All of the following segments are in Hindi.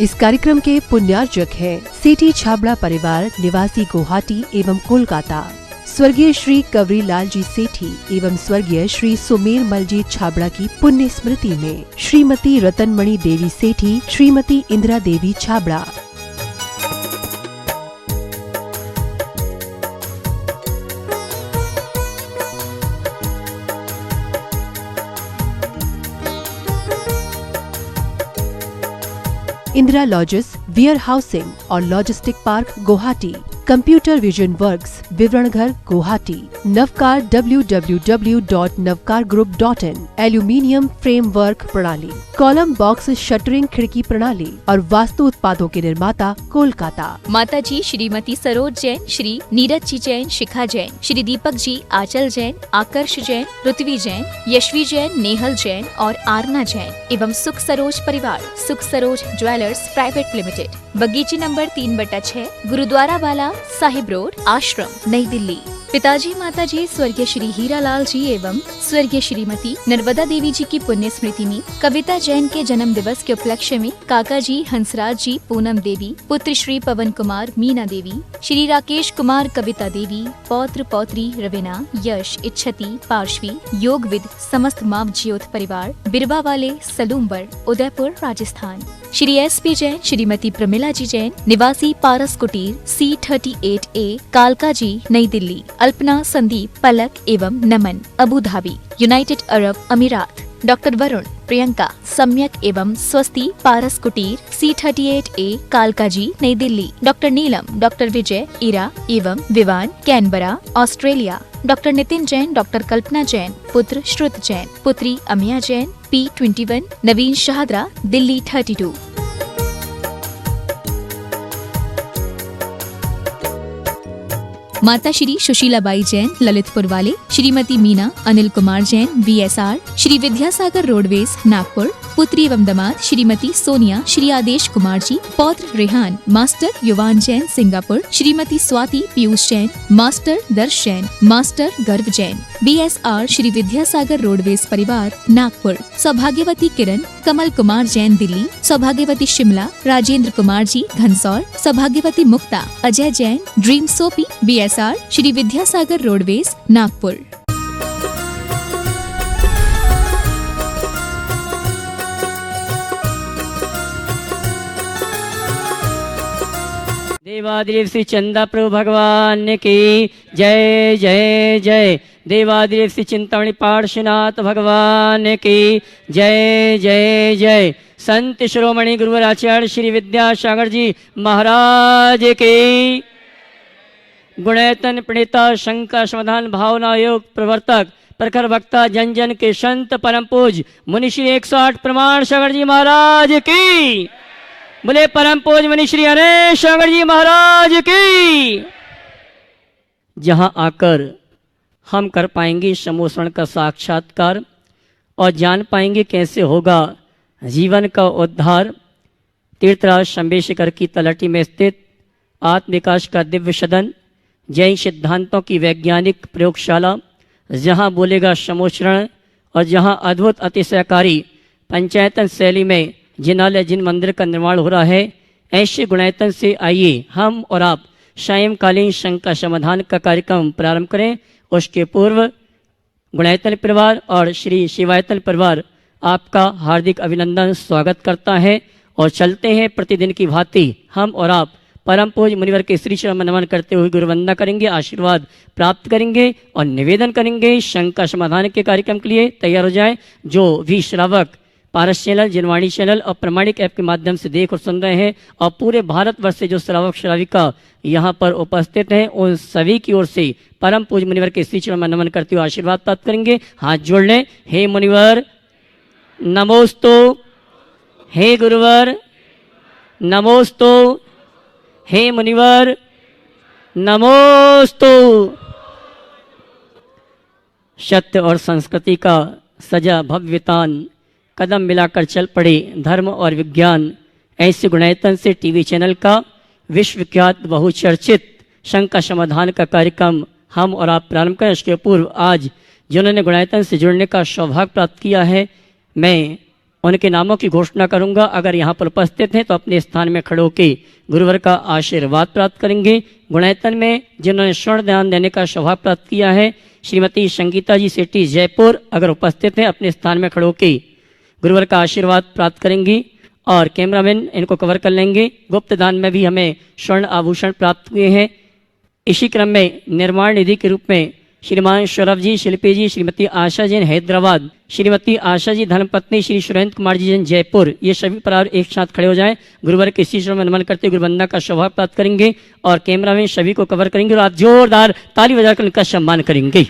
इस कार्यक्रम के पुण्यार्जक हैं सेठी छाबड़ा परिवार निवासी गुवाहाटी एवं कोलकाता, स्वर्गीय श्री कवरी लाल जी सेठी एवं स्वर्गीय श्री सुमेर मल जी छाबड़ा की पुण्य स्मृति में Shrimati Ratanmani Devi Sethi, Shrimati Indira Devi Chhabra. Indira lodges, warehousing और logistic park Guwahati, computer vision works, Vivaran Ghar Guwahati, Navkar www.navkargroup.in, aluminium framework प्रणाली, कॉलम बॉक्स शटरिंग खिड़की प्रणाली और वास्तु उत्पादों के निर्माता कोलकाता। माता जी श्रीमती सरोज जैन, श्री नीरज जी जैन, शिखा जैन, श्री दीपक जी, आंचल जैन, आकर्ष जैन, पृथ्वी जैन, यशवी जैन, नेहल जैन और आरना जैन एवं सुख सरोज परिवार, सुख सरोज ज्वेलर्स प्राइवेट लिमिटेड, बगीची नंबर 3/6, गुरुद्वारा वाला साहिब रोड, आश्रम, नई दिल्ली। पिताजी माताजी स्वर्गीय श्री हीरालाल जी एवं स्वर्गीय श्रीमती नर्मदा देवी जी की पुण्य स्मृति में कविता जैन के जन्म दिवस के उपलक्ष्य में काका जी हंसराज जी, पूनम देवी, पुत्र श्री पवन कुमार, मीना देवी, श्री राकेश कुमार, कविता देवी, पौत्र पौत्री रवीना, यश, इच्छति, पार्श्वी, योगविद, समस्त माव ज्योत परिवार, बिरवा वाले, सलूम्बर, उदयपुर, राजस्थान। श्री SP जैन, श्रीमती प्रमिला जी जैन, निवासी पारस कुटीर, C38A, कालका जी, नई दिल्ली। अल्पना, संदीप, पलक एवं नमन, अबू धाबी, यूनाइटेड अरब अमीरात। डॉक्टर वरुण, प्रियंका, सम्यक एवं स्वस्ति, पारस कुटीर, C38A, कालका जी, नई दिल्ली। डॉक्टर नीलम, डॉक्टर विजय, इरा एवं Vivan, Canberra, Australia. Doctor Nitin Jain, doctor Kalpana Jain, पुत्र श्रुत जैन, पुत्री अमिया जैन, P21, नवीन शाहदरा, दिल्ली 32। माता श्री सुशीलाबाई जैन, ललितपुर वाले, श्रीमती मीना, अनिल कुमार जैन, VSR, श्री विद्यासागर रोडवेज, नागपुर। पुत्री एवं दामाद श्रीमती सोनिया, श्री आदेश कुमार जी, पौत्र रेहान, मास्टर युवान जैन, सिंगापुर। श्रीमती स्वाति पीयूष जैन, मास्टर दर्श जैन, मास्टर गर्व जैन, BSR, श्री विद्यासागर रोडवेज परिवार, नागपुर। सौभाग्यवती किरण, कमल कुमार जैन, दिल्ली। सौभाग्यवती शिमला, राजेंद्र कुमार जी, घनसौर। सौभाग्यवती Mukta, Ajay Jain, dream soapy, BSR, Shri Vidyasagar roadways, Nagpur. देवादिदेव श्री चंदा प्रभु भगवान की जय जय जय। देवादिदेव श्री चिंतामणि पार्श्वनाथ भगवान की जय जय जय। संत शिरोमणि गुरुवर आचार्य श्री विद्यासागर जी महाराज की। गुणैतन प्रणेता शंकर समाधान भावना योग प्रवर्तक प्रखर वक्ता जन जन के संत परम पूज मुनि श्री 108 प्रमाण सागर जी महाराज की। बोले परम पूज मुनि श्री हरेश सागर जी महाराज की। जहां आकर हम कर पाएंगे समोषण का साक्षात्कार और जान पाएंगे कैसे होगा जीवन का उद्धार। तीर्थराज शंबेशकर की तलहटी में स्थित आत्म विकास का दिव्य सदन, जैन सिद्धांतों की वैज्ञानिक प्रयोगशाला, जहां बोलेगा समोषण और जहां अद्भुत अतिशयकारी पंचायतन शैली में जिनालय जिन मंदिर का निर्माण हो रहा है, ऐसे गुणायतन से आइए हम और आप सायंकालीन शंका समाधान का कार्यक्रम प्रारंभ करें। उसके पूर्व गुणायतन परिवार और श्री शिवायतन परिवार आपका हार्दिक अभिनंदन स्वागत करता है। और चलते हैं प्रतिदिन की भांति हम और आप परम पूज्य मुनिवर के श्री चरण नमन करते हुए गुरुवंदना करेंगे, आशीर्वाद प्राप्त करेंगे और निवेदन करेंगे शंका समाधान के कार्यक्रम के लिए तैयार हो जाएं। जो भी श्रावक पारस चैनल, जिनवाणी चैनल और प्रमाणिक ऐप के माध्यम से देख और सुन रहे हैं और पूरे भारतवर्ष से जो श्रावक श्राविका यहाँ पर उपस्थित हैं, उन सभी की ओर से परम पूज्य मुनिवर के श्री चरण नमन करते हुए आशीर्वाद प्राप्त करेंगे। हाथ जोड़ लें। हे मुनिवर नमोस्तु, हे गुरुवर नमोस्तु, हे मुनिवर नमोस्तु। सत्य और संस्कृति का सजा भव्यतान कदम मिलाकर चल पड़े धर्म और विज्ञान, ऐसे गुणायतन से टीवी चैनल का विश्वविख्यात बहुचर्चित शंका समाधान का कार्यक्रम हम और आप प्रारंभ करें। इसके पूर्व आज जिन्होंने गुणायतन से जुड़ने का सौभाग्य प्राप्त किया है, मैं उनके नामों की घोषणा करूंगा। अगर यहाँ पर उपस्थित हैं तो अपने स्थान में खड़े होकर गुरुवर का आशीर्वाद प्राप्त करेंगे। गुणायतन में जिन्होंने स्वर्ण दान देने का सौभाग्य प्राप्त किया है, श्रीमती संगीता जी सेठी जयपुर, अगर उपस्थित हैं अपने स्थान में खड़े होकर गुरुवर का आशीर्वाद प्राप्त करेंगी और कैमरामैन इनको कवर कर लेंगे। गुप्त दान में भी हमें स्वर्ण आभूषण प्राप्त हुए हैं। इसी क्रम में निर्माण निधि के रूप में श्रीमान सौरभ जी, शिल्पी जी, श्रीमती आशा जैन हैदराबाद, श्रीमती आशा जी धर्मपत्नी श्री सुरेंद्र कुमार जी जैन जयपुर, ये सभी परिवार एक साथ खड़े हो जाएं। गुरुवर के शीश में नमन करते गुरुवंदना का सौभाग्य प्राप्त करेंगे और कैमरामैन सभी को कवर करेंगे और आप जोरदार ताली बजाकर उनका सम्मान करेंगे।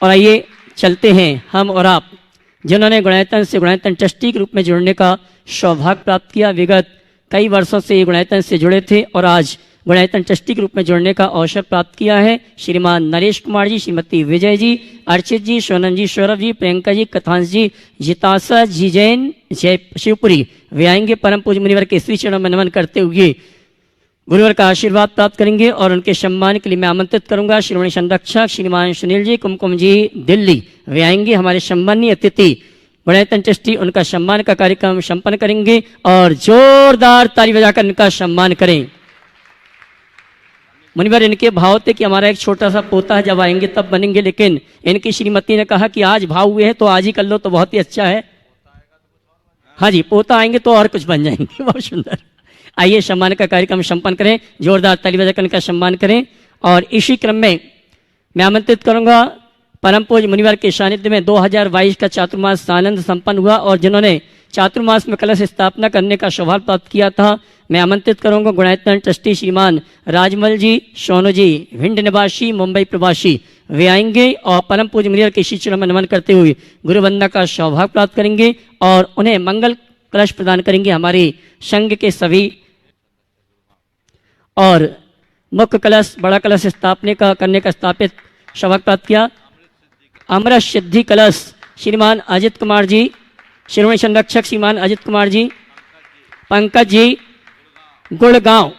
और आइए चलते हैं हम और आप जिन्होंने गुणायतन से गुणायतन ट्रस्टी के रूप में जुड़ने का सौभाग्य प्राप्त किया। विगत कई वर्षों से ये गुणायतन से जुड़े थे और आज गुणायतन ट्रस्टी के रूप में जुड़ने का अवसर प्राप्त किया है। श्रीमान नरेश कुमार जी, श्रीमती विजय जी, अर्चित जी, सोनन जी, सौरभ जी, प्रियंका जी, कथांश जी, जिताशा जी जैन जय शिवपुरी वे आएंगे। परम पूज्य मुनिवर के श्री चरणों में नमन करते हुए गुरुवर का आशीर्वाद प्राप्त करेंगे और उनके सम्मान के लिए मैं आमंत्रित करूंगा श्रीमणि संरक्षक श्रीमान सुनील जी कुमकुम जी दिल्ली, वे आएंगे। हमारे सम्मानीय अतिथि गुणायतन ट्रस्टी उनका सम्मान का कार्यक्रम संपन्न करेंगे और जोरदार ताली बजाकर उनका सम्मान करें। मुनिवर इनके भाव थे कि हमारा एक छोटा सा पोता है, जब आएंगे तब बनेंगे, लेकिन इनकी श्रीमती ने कहा कि आज भाव हुए हैं तो आज ही कर लो तो बहुत ही अच्छा है। हाँ जी, पोता आएंगे तो और कुछ बन जाएंगे। बहुत सुंदर। आइए सम्मान का कार्यक्रम संपन्न करें, जोरदार ताली बजाकर इनका सम्मान करें। और इसी क्रम में मैं आमंत्रित करूंगा परम पूज्य मुनिवर के सानिध्य में 2022 का चातुर्मास आनंद संपन्न हुआ और जिन्होंने चातुर्मास में कलश स्थापना करने का सौभाग्य प्राप्त किया था, मैं आमंत्रित करूंगा गुणायतन ट्रस्टी श्रीमान राजमल जी, सोनू जी, भिंड निवासी, मुंबई प्रवासी, वे आएंगे और परम पूज्य मुनिवर के श्री चरणों में नमन करते हुए गुरुवंदना का सौभाग्य प्राप्त करेंगे और उन्हें मंगल कलश प्रदान करेंगे। हमारे संघ के सभी और मुख्य कलश, बड़ा कलश स्थापने का करने का स्थापित सौभाग्य प्राप्त किया। अमृत सिद्धि कलश श्रीमान अजित कुमार जी, श्रीमणि संरक्षक श्रीमान अजित कुमार जी, पंकज जी गुड़गांव,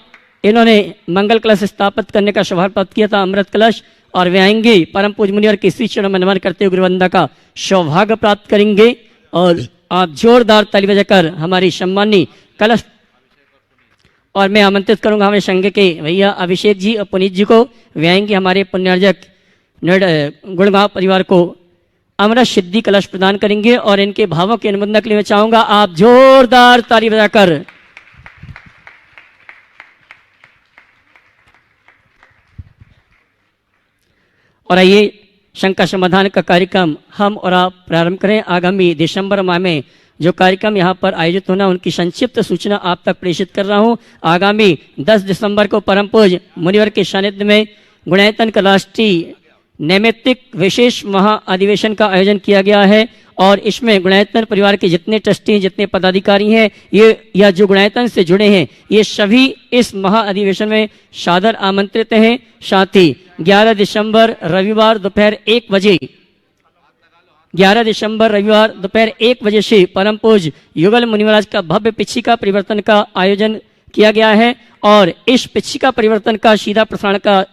इन्होंने मंगल कलश स्थापित करने का सौभाग्य प्राप्त किया था, अमृत कलश, और वे आएंगे परम पूज्य मुनिवर के श्री चरणों में नमन करते हुए गुरुवंदना का सौभाग्य प्राप्त करेंगे। और आप जोरदार ताली बजाकर हमारी सम्मानी कलश। और मैं आमंत्रित करूंगा हमारे संघ के भैया अभिषेक जी और पुनीत जी को, वे आएंगे। हमारे पुण्यार्जक गुड़गांव परिवार को अमृत सिद्धि कलश प्रदान करेंगे और इनके भावों की अनुमोदन के लिए मैं चाहूंगा आप जोरदार ताली बजाकर और आइए शंका समाधान का कार्यक्रम हम और आप प्रारंभ करें। आगामी दिसंबर माह में जो कार्यक्रम यहाँ पर आयोजित होना उनकी संक्षिप्त सूचना आप तक प्रेषित कर रहा हूँ। आगामी 10 दिसंबर को परम पूज्य मुनिवर के सानिध्य में गुणायतन का राष्ट्रीय नैमित्तिक विशेष महाअधिवेशन का आयोजन किया गया है और इसमें गुणायतन परिवार के जितने ट्रस्टी, जितने पदाधिकारी हैं ये या जो गुणायतन से जुड़े हैं, ये सभी इस महाअधिवेशन में सादर आमंत्रित हैं। साथ ही 11 दिसंबर रविवार दोपहर 1 बजे 11 दिसंबर रविवार दोपहर 1 बजे से परम पूज्य युगल मुनिवराज का भव्य पिछिका परिवर्तन का आयोजन किया गया है और इस पिछिका परिवर्तन का सीधा प्रसारण का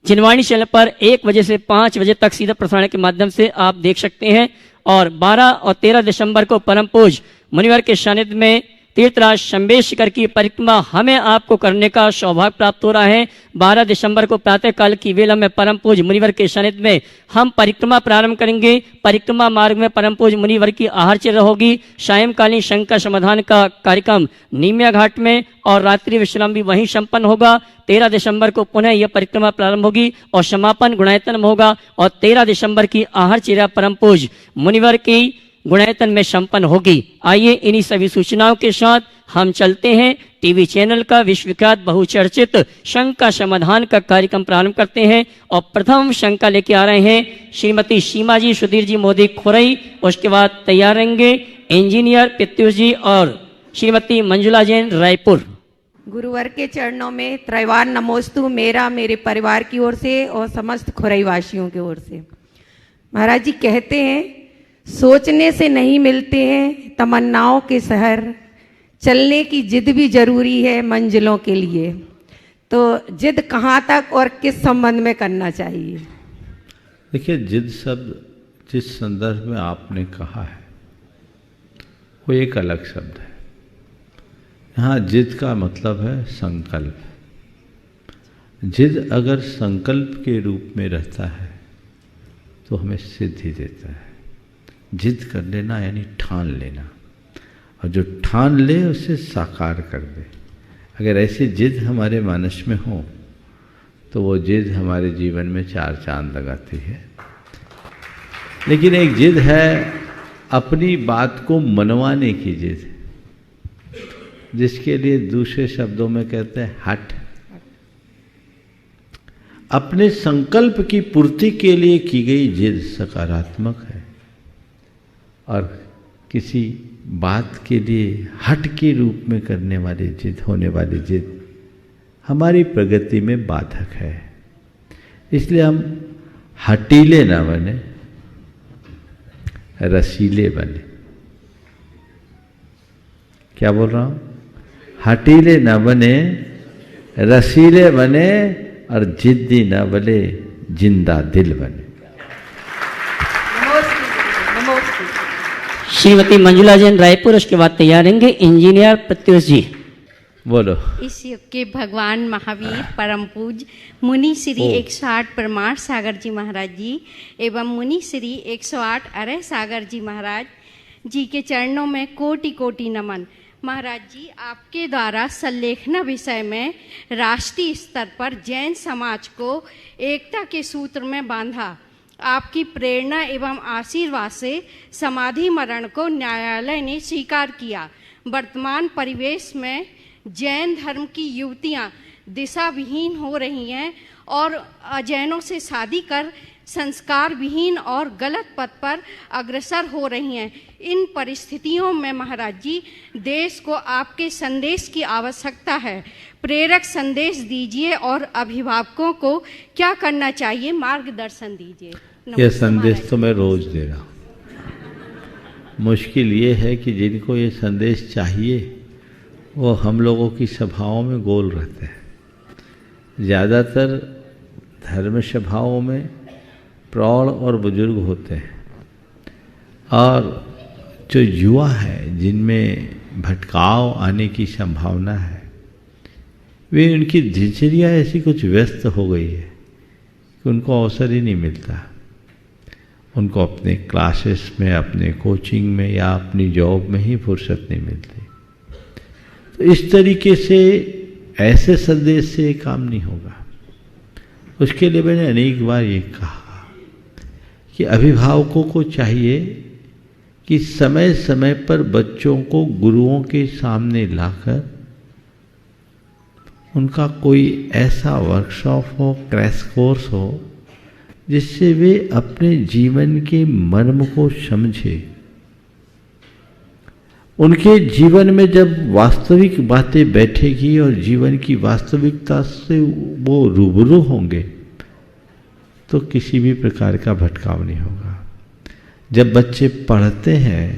जिनवाणी चैनल पर 1 बजे से 5 बजे तक सीधा प्रसारण के माध्यम से आप देख सकते हैं। और 12 और 13 दिसंबर को परम पूज्य मुनिवर के सानिध्य में तीर्थराज शंबेश शिखर की परिक्रमा हमें आपको करने का सौभाग्य प्राप्त हो रहा है। 12 दिसंबर को प्रातःकाल की वेला में परम पूज्य मुनिवर के सानिध्य में हम परिक्रमा प्रारंभ करेंगे। परिक्रमा मार्ग में परम पूज्य मुनिवर की आहारचर्या होगी। सायंकालीन शंका समाधान का कार्यक्रम नीमिया घाट में और रात्रि विश्राम भी वहीं संपन्न होगा। 13 दिसंबर को पुनः यह परिक्रमा प्रारंभ होगी और समापन गुणायतन में होगा और 13 दिसंबर की आहारचर्या परम पूज्य मुनिवर की गुणायतन में संपन्न होगी। आइए इन्हीं सभी सूचनाओं के साथ हम चलते हैं टीवी चैनल का विश्वविख्यात बहुचर्चित शंका समाधान का कार्यक्रम प्रारंभ करते हैं और प्रथम शंका लेके आ रहे हैं श्रीमती सीमा जी सुधीर जी मोदी खुरई। उसके बाद तैयार रहेंगे इंजीनियर पित्यूष जी और श्रीमती मंजुला जैन रायपुर। गुरुवर के चरणों में त्रैवार नमोस्तु मेरा मेरे परिवार की ओर से और समस्त खुरई वासियों की ओर से। महाराज जी कहते हैं सोचने से नहीं मिलते हैं तमन्नाओं के शहर, चलने की जिद भी जरूरी है मंजिलों के लिए। तो जिद कहाँ तक और किस संबंध में करना चाहिए? देखिए, जिद शब्द जिस संदर्भ में आपने कहा है वो एक अलग शब्द है। यहाँ जिद का मतलब है संकल्प। जिद अगर संकल्प के रूप में रहता है तो हमें सिद्धि देता है। जिद कर लेना यानी ठान लेना, और जो ठान ले उसे साकार कर दे। अगर ऐसी जिद हमारे मानस में हो तो वो जिद हमारे जीवन में 4 चांद लगाती है। लेकिन एक जिद है अपनी बात को मनवाने की जिद, जिसके लिए दूसरे शब्दों में कहते हैं हठ। अपने संकल्प की पूर्ति के लिए की गई जिद सकारात्मक है, और किसी बात के लिए हठ के रूप में करने वाली जिद, होने वाली जिद हमारी प्रगति में बाधक है। इसलिए हम हटीले ना बने, रसीले बने। क्या बोल रहा हूं? हटीले ना बने, रसीले बने, और जिद्दी ना बने, जिंदा दिल बने। श्रीमती मंजुला जैन रायपुर, उसके बाद तैयार रहेंगे इंजीनियर प्रत्युष जी। बोलो। इस युग के भगवान महावीर परम पूज मुनि श्री 108 परमार सागर जी महाराज जी एवं मुनि श्री 108 अरह सागर जी महाराज जी के चरणों में कोटि कोटि नमन। महाराज जी, आपके द्वारा संलेखना विषय में राष्ट्रीय स्तर पर जैन समाज को एकता के सूत्र में बांधा। आपकी प्रेरणा एवं आशीर्वाद से समाधि मरण को न्यायालय ने स्वीकार किया। वर्तमान परिवेश में जैन धर्म की युवतियां दिशा विहीन हो रही हैं और अजैनों से शादी कर संस्कार विहीन और गलत पथ पर अग्रसर हो रही हैं। इन परिस्थितियों में महाराज जी, देश को आपके संदेश की आवश्यकता है। प्रेरक संदेश दीजिए और अभिभावकों को क्या करना चाहिए, मार्गदर्शन दीजिए। यह संदेश तो मैं रोज दे रहा हूँ। मुश्किल ये है कि जिनको ये संदेश चाहिए वो हम लोगों की सभाओं में गोल रहते हैं। ज़्यादातर धर्म सभाओं में प्रौढ़ और बुजुर्ग होते हैं, और जो युवा है जिनमें भटकाव आने की संभावना है, वे उनकी दिनचर्या ऐसी कुछ व्यस्त हो गई है कि उनको अवसर ही नहीं मिलता। उनको अपने क्लासेस में, अपने कोचिंग में या अपनी जॉब में ही फुर्सत नहीं मिलती। तो इस तरीके से ऐसे संदेश से काम नहीं होगा। उसके लिए मैंने अनेक बार ये कहा कि अभिभावकों को चाहिए कि समय समय पर बच्चों को गुरुओं के सामने लाकर उनका कोई ऐसा वर्कशॉप हो, क्रैश कोर्स हो, जिससे वे अपने जीवन के मर्म को समझे। उनके जीवन में जब वास्तविक बातें बैठेगी और जीवन की वास्तविकता से वो रूबरू होंगे तो किसी भी प्रकार का भटकाव नहीं होगा। जब बच्चे पढ़ते हैं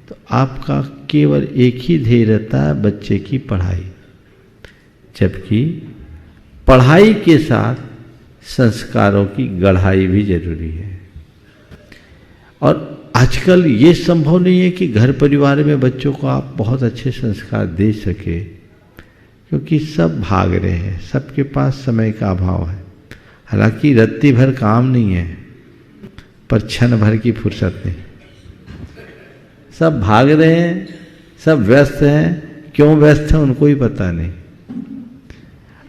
तो आपका केवल एक ही ध्येय रहता है, बच्चे की पढ़ाई, जबकि पढ़ाई के साथ संस्कारों की गढ़ाई भी जरूरी है। और आजकल ये संभव नहीं है कि घर परिवार में बच्चों को आप बहुत अच्छे संस्कार दे सके, क्योंकि सब भाग रहे हैं, सबके पास समय का अभाव है। हालांकि रत्ती भर काम नहीं है, पर क्षण भर की फुर्सत नहीं। सब भाग रहे हैं, सब व्यस्त हैं। क्यों व्यस्त हैं उनको ही पता नहीं।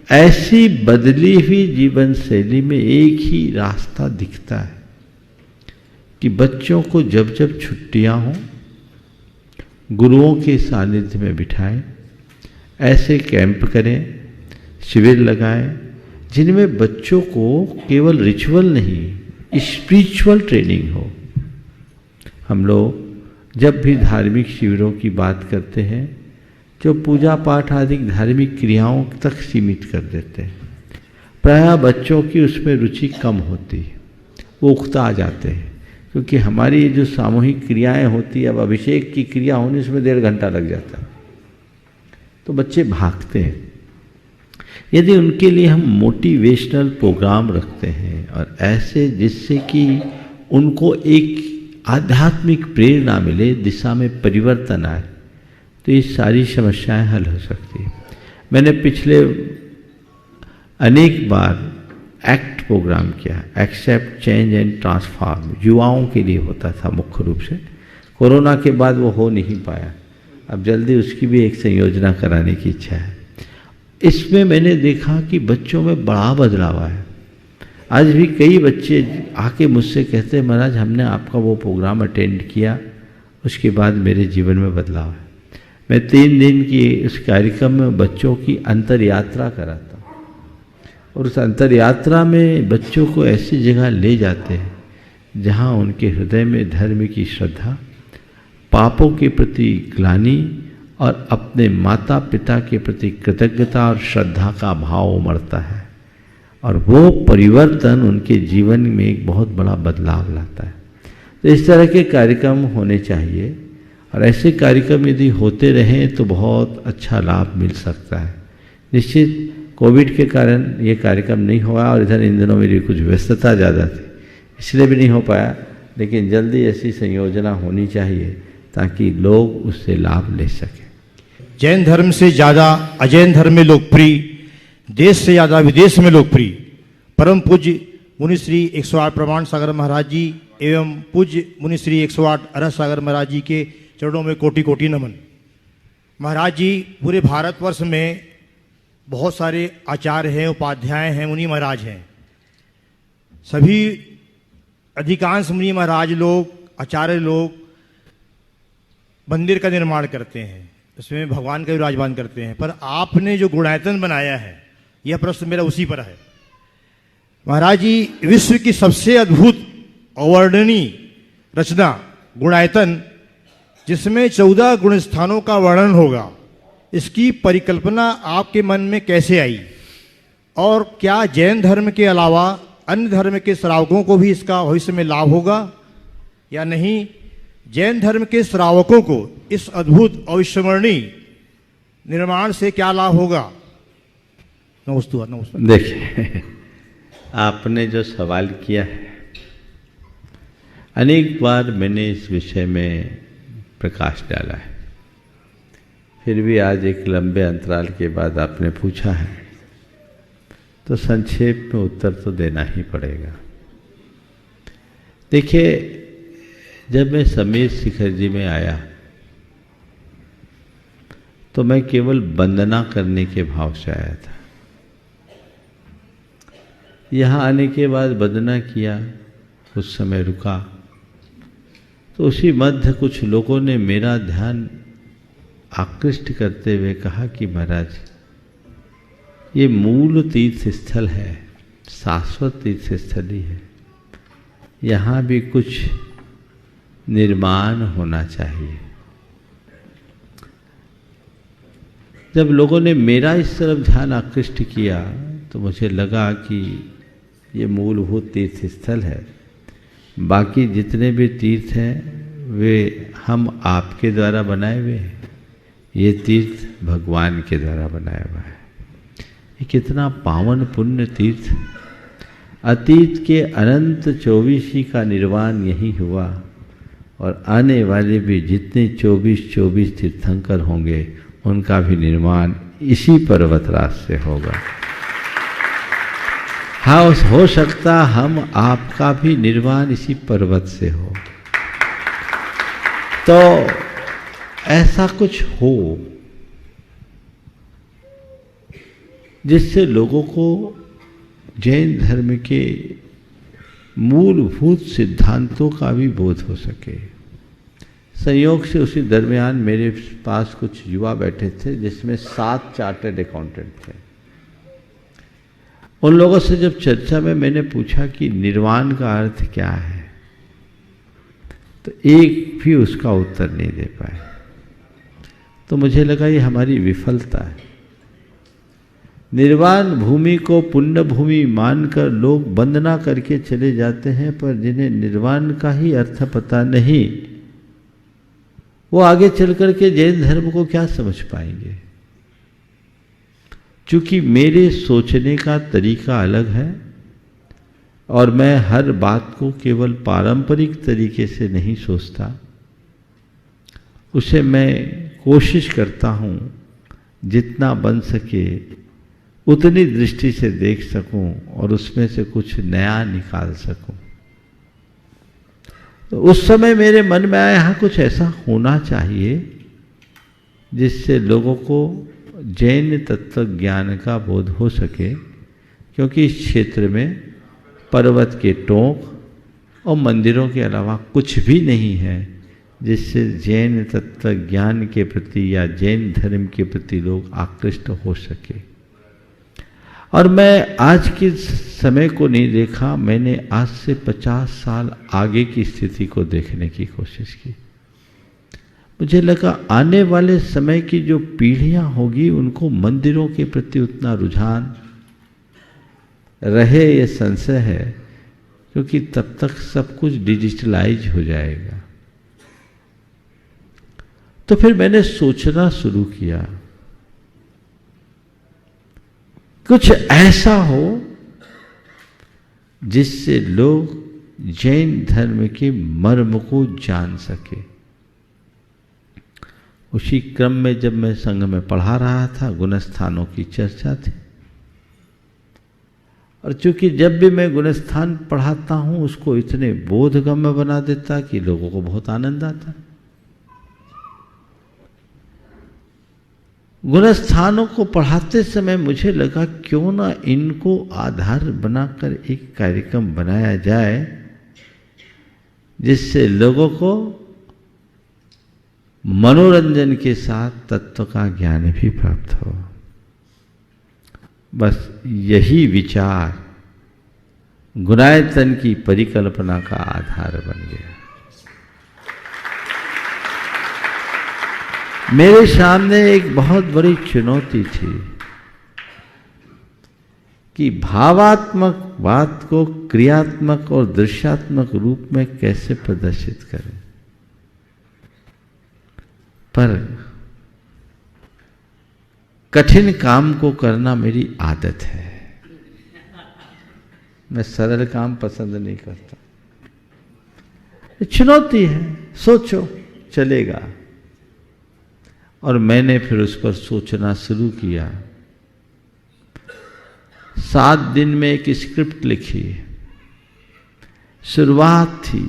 ऐसी बदली हुई जीवन शैली में एक ही रास्ता दिखता है कि बच्चों को जब जब छुट्टियां हों गुरुओं के सानिध्य में बिठाएं, ऐसे कैंप करें, शिविर लगाएं, जिनमें बच्चों को केवल रिचुअल नहीं, स्पिरिचुअल ट्रेनिंग हो। हम लोग जब भी धार्मिक शिविरों की बात करते हैं, जो पूजा पाठ आदि धार्मिक क्रियाओं तक सीमित कर देते हैं। प्रायः बच्चों की उसमें रुचि कम होती है, वो उकता जाते हैं, क्योंकि हमारी ये जो सामूहिक क्रियाएं होती है, अब अभिषेक की क्रिया होने इसमें 1.5 घंटा लग जाता है, तो बच्चे भागते हैं। यदि उनके लिए हम मोटिवेशनल प्रोग्राम रखते हैं और ऐसे जिससे कि उनको एक आध्यात्मिक प्रेरणा मिले, दिशा में परिवर्तन आए, तो ये सारी समस्याएं हल हो सकती है। मैंने पिछले अनेक बार एक्ट प्रोग्राम किया, एक्सेप्ट चेंज एंड ट्रांसफॉर्म, युवाओं के लिए होता था मुख्य रूप से। कोरोना के बाद वो हो नहीं पाया, अब जल्दी उसकी भी एक संयोजना कराने की इच्छा है। इसमें मैंने देखा कि बच्चों में बड़ा बदलाव आया। आज भी कई बच्चे आके मुझसे कहते हैं महाराज हमने आपका वो प्रोग्राम अटेंड किया, उसके बाद मेरे जीवन में बदलाव है। मैं 3 दिन की उस कार्यक्रम में बच्चों की अंतर यात्रा कराता हूँ और उस अंतर यात्रा में बच्चों को ऐसी जगह ले जाते हैं जहाँ उनके हृदय में धर्म की श्रद्धा, पापों के प्रति ग्लानि और अपने माता पिता के प्रति कृतज्ञता और श्रद्धा का भाव उमड़ता है और वो परिवर्तन उनके जीवन में एक बहुत बड़ा बदलाव लाता है। तो इस तरह के कार्यक्रम होने चाहिए और ऐसे कार्यक्रम यदि होते रहें तो बहुत अच्छा लाभ मिल सकता है। निश्चित कोविड के कारण ये कार्यक्रम नहीं हुआ और इधर इन दिनों मेरी कुछ व्यस्तता ज़्यादा थी, इसलिए भी नहीं हो पाया, लेकिन जल्दी ऐसी संयोजना होनी चाहिए ताकि लोग उससे लाभ ले सकें। जैन धर्म से ज़्यादा अजैन धर्म में लोकप्रिय, देश से ज़्यादा विदेश में लोकप्रिय परम पूज्य मुनि श्री 108 प्रमाण सागर महाराज जी एवं पूज्य मुनि श्री 108 अरह सागर महाराज जी के चरणों में कोटि कोटि नमन। महाराज जी पूरे भारतवर्ष में बहुत सारे आचार्य हैं, उपाध्याय हैं, मुनि महाराज हैं। सभी अधिकांश मुनि महाराज लोग, आचार्य लोग मंदिर का निर्माण करते हैं, उसमें भगवान का विराजमान करते हैं, पर आपने जो गुणायतन बनाया है, यह प्रश्न मेरा उसी पर है। महाराज जी विश्व की सबसे अद्भुत अवर्णनीय रचना गुणायतन, जिसमें 14 गुण स्थानों का वर्णन होगा, इसकी परिकल्पना आपके मन में कैसे आई और क्या जैन धर्म के अलावा अन्य धर्म के श्रावकों को भी इसका भविष्य में लाभ होगा या नहीं? जैन धर्म के श्रावकों को इस अद्भुत अविस्मरणीय निर्माण से क्या लाभ होगा? नमस्ते। देखिए, आपने जो सवाल किया है, अनेक बार मैंने इस विषय में प्रकाश डाला है, फिर भी आज एक लंबे अंतराल के बाद आपने पूछा है तो संक्षेप में उत्तर तो देना ही पड़ेगा। देखिए, जब मैं समीर शिखर जी में आया तो मैं केवल वंदना करने के भाव से आया था। यहाँ आने के बाद वंदना किया, कुछ समय रुका, तो उसी मध्य कुछ लोगों ने मेरा ध्यान आकृष्ट करते हुए कहा कि महाराज ये मूल तीर्थ स्थल है, शाश्वत तीर्थ स्थल ही है, यहाँ भी कुछ निर्माण होना चाहिए। जब लोगों ने मेरा इस तरफ ध्यान आकृष्ट किया तो मुझे लगा कि ये मूलभूत तीर्थ स्थल है, बाकी जितने भी तीर्थ हैं वे हम आपके द्वारा बनाए हुए हैं, ये तीर्थ भगवान के द्वारा बनाया हुआ है। ये कितना पावन पुण्य तीर्थ, अतीत के अनंत 24 का निर्वाण यही हुआ और आने वाले भी जितने 24 तीर्थंकर होंगे उनका भी निर्माण इसी पर्वतराज से होगा। हाँ, हो सकता हम आपका भी निर्माण इसी पर्वत से हो, तो ऐसा कुछ हो जिससे लोगों को जैन धर्म के मूलभूत सिद्धांतों का भी बोध हो सके। संयोग से उसी दरमियान मेरे पास कुछ युवा बैठे थे जिसमें 7 चार्टर्ड अकाउंटेंट थे। उन लोगों से जब चर्चा में मैंने पूछा कि निर्वाण का अर्थ क्या है, तो एक भी उसका उत्तर नहीं दे पाए। तो मुझे लगा ये हमारी विफलता है। निर्वाण भूमि को पुण्य भूमि मानकर लोग वंदना करके चले जाते हैं, पर जिन्हें निर्वाण का ही अर्थ पता नहीं, वो आगे चल कर के जैन धर्म को क्या समझ पाएंगे। चूंकि मेरे सोचने का तरीका अलग है और मैं हर बात को केवल पारंपरिक तरीके से नहीं सोचता, उसे मैं कोशिश करता हूँ जितना बन सके उतनी दृष्टि से देख सकूं और उसमें से कुछ नया निकाल सकूं। तो उस समय मेरे मन में आया यहाँ कुछ ऐसा होना चाहिए जिससे लोगों को जैन तत्व ज्ञान का बोध हो सके, क्योंकि इस क्षेत्र में पर्वत के टोंक और मंदिरों के अलावा कुछ भी नहीं है जिससे जैन तत्व ज्ञान के प्रति या जैन धर्म के प्रति लोग आकृष्ट हो सके। और मैं आज के समय को नहीं देखा, मैंने आज से 50 साल आगे की स्थिति को देखने की कोशिश की। मुझे लगा आने वाले समय की जो पीढ़ियां होगी उनको मंदिरों के प्रति उतना रुझान रहे, ये संशय है, क्योंकि तब तक सब कुछ डिजिटलाइज हो जाएगा। तो फिर मैंने सोचना शुरू किया कुछ ऐसा हो जिससे लोग जैन धर्म के मर्म को जान सके। उसी क्रम में जब मैं संघ में पढ़ा रहा था, गुणस्थानों की चर्चा थी, और चूंकि जब भी मैं गुणस्थान पढ़ाता हूं उसको इतने बोधगम्य बना देता कि लोगों को बहुत आनंद आता। गुणस्थानों को पढ़ाते समय मुझे लगा क्यों ना इनको आधार बनाकर एक कार्यक्रम बनाया जाए जिससे लोगों को मनोरंजन के साथ तत्व का ज्ञान भी प्राप्त हो। बस यही विचार गुणायतन की परिकल्पना का आधार बन गया। मेरे सामने एक बहुत बड़ी चुनौती थी कि भावात्मक बात को क्रियात्मक और दृश्यात्मक रूप में कैसे प्रदर्शित करें। पर कठिन काम को करना मेरी आदत है, मैं सरल काम पसंद नहीं करता। चुनौती है, सोचो, चलेगा। और मैंने फिर उस पर सोचना शुरू किया। 7 दिन में एक स्क्रिप्ट लिखी। शुरुआत थी,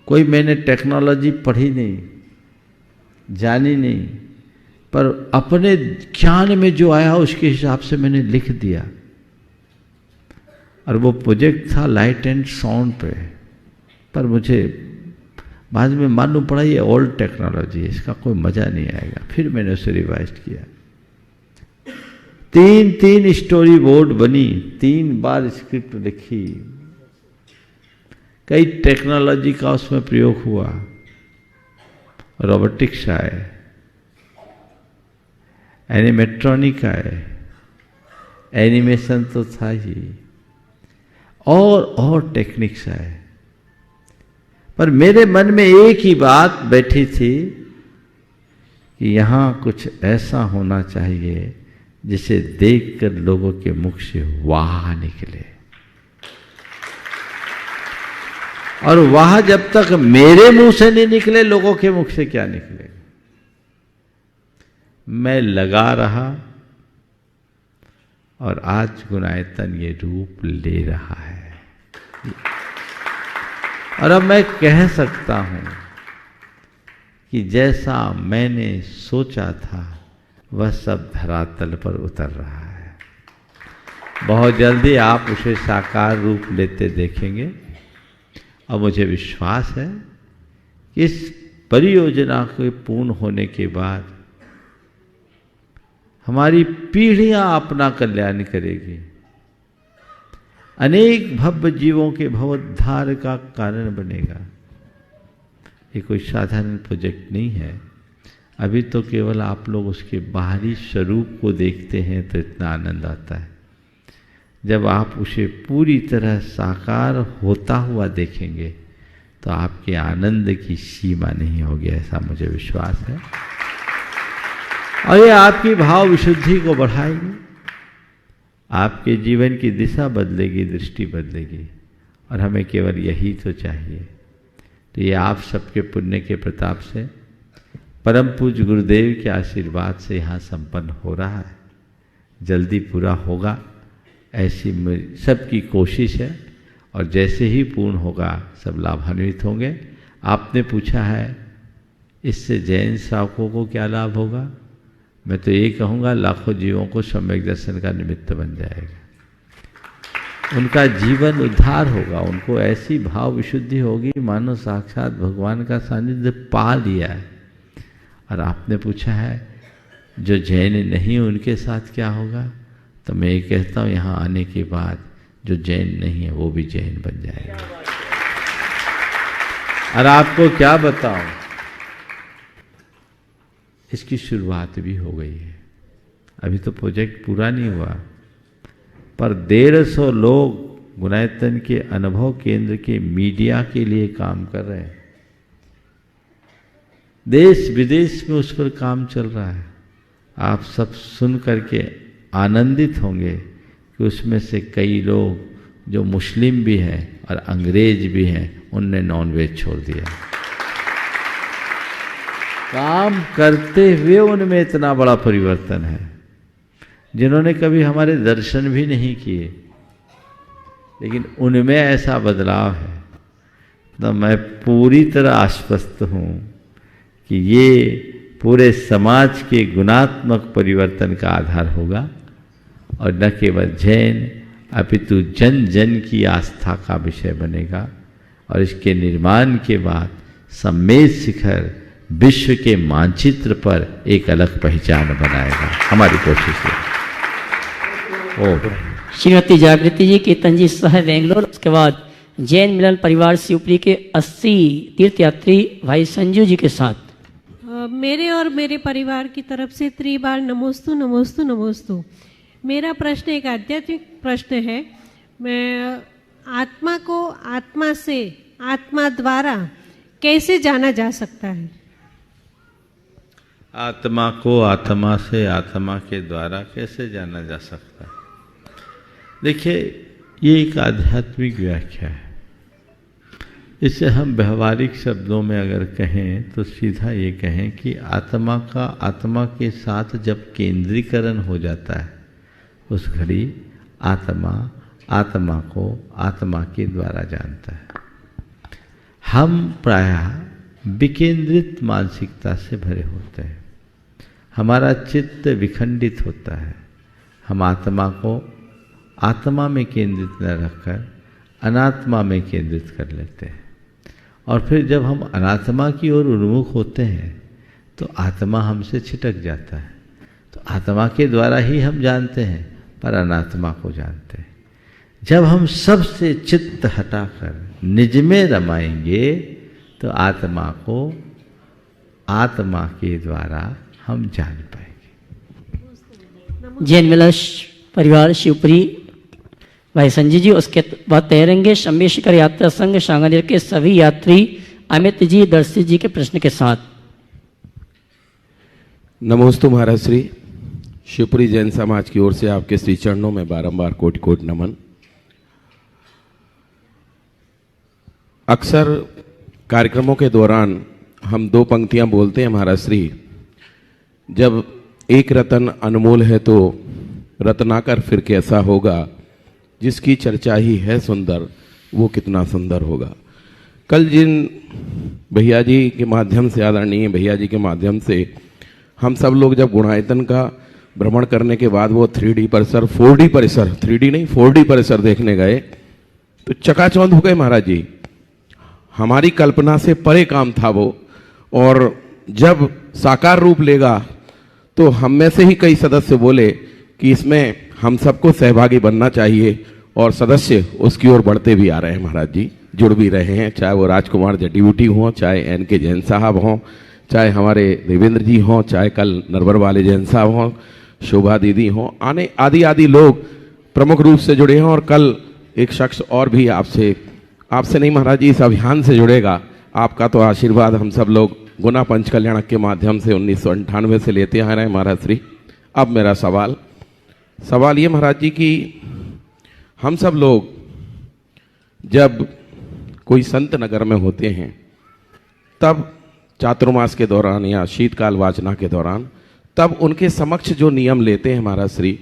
कोई मैंने टेक्नोलॉजी पढ़ी नहीं, जानी नहीं, पर अपने ज्ञान में जो आया उसके हिसाब से मैंने लिख दिया। और वो प्रोजेक्ट था लाइट एंड साउंड पे, पर मुझे बाद में मालूम पड़ा ये ओल्ड टेक्नोलॉजी है, इसका कोई मजा नहीं आएगा। फिर मैंने उसे रिवाइज किया। 3 स्टोरी बोर्ड बनी, 3 बार स्क्रिप्ट लिखी, कई टेक्नोलॉजी का उसमें प्रयोग हुआ। रोबोटिक्स आए, एनिमेट्रॉनिक आए, एनिमेशन तो था ही, और टेक्निक्स आए। पर मेरे मन में एक ही बात बैठी थी कि यहां कुछ ऐसा होना चाहिए जिसे देखकर लोगों के मुख से वाह निकले। और वाह जब तक मेरे मुंह से नहीं निकले, लोगों के मुख से क्या निकलेगा। मैं लगा रहा और आज गुणायतन ये रूप ले रहा है। और अब मैं कह सकता हूं कि जैसा मैंने सोचा था वह सब धरातल पर उतर रहा है। बहुत जल्दी आप उसे साकार रूप लेते देखेंगे। और मुझे विश्वास है कि इस परियोजना के पूर्ण होने के बाद हमारी पीढ़ियां अपना कल्याण करेगी, अनेक भव्य जीवों के भवोद्धार का कारण बनेगा। ये कोई साधारण प्रोजेक्ट नहीं है। अभी तो केवल आप लोग उसके बाहरी स्वरूप को देखते हैं तो इतना आनंद आता है। जब आप उसे पूरी तरह साकार होता हुआ देखेंगे तो आपके आनंद की सीमा नहीं होगी, ऐसा मुझे विश्वास है। और ये आपकी भाव विशुद्धि को बढ़ाएगी, आपके जीवन की दिशा बदलेगी, दृष्टि बदलेगी। और हमें केवल यही तो चाहिए। तो ये आप सबके पुण्य के प्रताप से परम पूज्य गुरुदेव के आशीर्वाद से यहाँ संपन्न हो रहा है, जल्दी पूरा होगा ऐसी मेरी सबकी कोशिश है। और जैसे ही पूर्ण होगा सब लाभान्वित होंगे। आपने पूछा है इससे जैन श्रावकों को क्या लाभ होगा, मैं तो ये कहूँगा लाखों जीवों को सम्यक दर्शन का निमित्त बन जाएगा, उनका जीवन उद्धार होगा, उनको ऐसी भाव विशुद्धि होगी मानो साक्षात भगवान का सानिध्य पा लिया है। और आपने पूछा है जो जैन नहीं उनके साथ क्या होगा, तो मैं ये कहता हूँ यहाँ आने के बाद जो जैन नहीं है वो भी जैन बन जाएगा। और आपको क्या बताऊं, इसकी शुरुआत भी हो गई है, अभी तो प्रोजेक्ट पूरा नहीं हुआ, पर 150 लोग गुणायतन के अनुभव केंद्र के मीडिया के लिए काम कर रहे हैं। देश विदेश में उस पर काम चल रहा है। आप सब सुन करके आनंदित होंगे कि उसमें से कई लोग जो मुस्लिम भी हैं और अंग्रेज भी हैं, उनने नॉनवेज छोड़ दिया। काम करते हुए उनमें इतना बड़ा परिवर्तन है, जिन्होंने कभी हमारे दर्शन भी नहीं किए, लेकिन उनमें ऐसा बदलाव है। तो मैं पूरी तरह आश्वस्त हूँ कि ये पूरे समाज के गुणात्मक परिवर्तन का आधार होगा और न केवल जैन अपितु जन जन की आस्था का विषय बनेगा। और इसके निर्माण के बाद सम्मेद शिखर विश्व के मानचित्र पर एक अलग पहचान बनाएगा। हमारी कोशिश है। श्रीमती जागृति जी कीर्तन जी सह बेंगलोर। उसके बाद जैन मिलन परिवार शिवपुरी के 80 तीर्थयात्री भाई संजू जी के साथ। मेरे और मेरे परिवार की तरफ से त्रिबार नमोस्तु नमोस्तु नमोस्तु। मेरा प्रश्न एक आध्यात्मिक प्रश्न है। मैं आत्मा को आत्मा से आत्मा द्वारा कैसे जाना जा सकता है? आत्मा को आत्मा से आत्मा के द्वारा कैसे जाना जा सकता है? देखिए, ये एक आध्यात्मिक व्याख्या है। इसे हम व्यवहारिक शब्दों में अगर कहें तो सीधा ये कहें कि आत्मा का आत्मा के साथ जब केंद्रीकरण हो जाता है, उस घड़ी आत्मा आत्मा को आत्मा के द्वारा जानता है। हम प्रायः विकेंद्रित मानसिकता से भरे होते हैं, हमारा चित्त विखंडित होता है। हम आत्मा को आत्मा में केंद्रित न रखकर अनात्मा में केंद्रित कर लेते हैं, और फिर जब हम अनात्मा की ओर उन्मुख होते हैं तो आत्मा हमसे छिटक जाता है। तो आत्मा के द्वारा ही हम जानते हैं, पर अनात्मा को जानते हैं। जब हम सबसे चित्त हटाकर निज में रमाएंगे तो आत्मा को आत्मा के द्वारा हम जान पाएंगे। जैन मिलन परिवार शिवपुरी भाई संजय जी। उसके बाद तैरेंगे शम्य शिखर यात्रा संघ सांगानेर के सभी यात्री अमित जी दर्शी जी के प्रश्न के साथ। नमोस्तु महाराज श्री। शिवपुरी जैन समाज की ओर से आपके श्री चरणों में बारंबार कोटि कोटि नमन। अक्सर कार्यक्रमों के दौरान हम दो पंक्तियां बोलते हैं महाराज श्री, जब एक रतन अनमोल है तो रत्नाकर फिर कैसा होगा, जिसकी चर्चा ही है सुंदर वो कितना सुंदर होगा। कल जिन भैया जी के माध्यम से, आदरणीय भैया जी के माध्यम से हम सब लोग जब गुणायतन का भ्रमण करने के बाद वो 3D परिसर 4D परिसर 3D नहीं 4D परिसर देखने गए तो चकाचौंध हो गए महाराज जी। हमारी कल्पना से परे काम था वो, और जब साकार रूप लेगा तो हम में से ही कई सदस्य बोले कि इसमें हम सबको सहभागी बनना चाहिए, और सदस्य उसकी ओर बढ़ते भी आ रहे हैं महाराज जी, जुड़ भी रहे हैं। चाहे वो राजकुमार जटीबूटी हों, चाहे NK जैन साहब हों, चाहे हमारे देवेंद्र जी हों, चाहे कल नरवर वाले जैन साहब हों, शोभा दीदी हों, आदि आदि लोग प्रमुख रूप से जुड़े हैं। और कल एक शख्स और भी आपसे नहीं महाराज जी, इस अभियान से जुड़ेगा। आपका तो आशीर्वाद हम सब लोग गुना पंच कल्याणक के माध्यम से 1998 से लेते आ रहे हैं महाराज श्री। अब मेरा सवाल ये महाराज जी कि हम सब लोग जब कोई संत नगर में होते हैं तब चातुर्मास के दौरान या शीतकाल वाचना के दौरान, तब उनके समक्ष जो नियम लेते हैं महाराज श्री,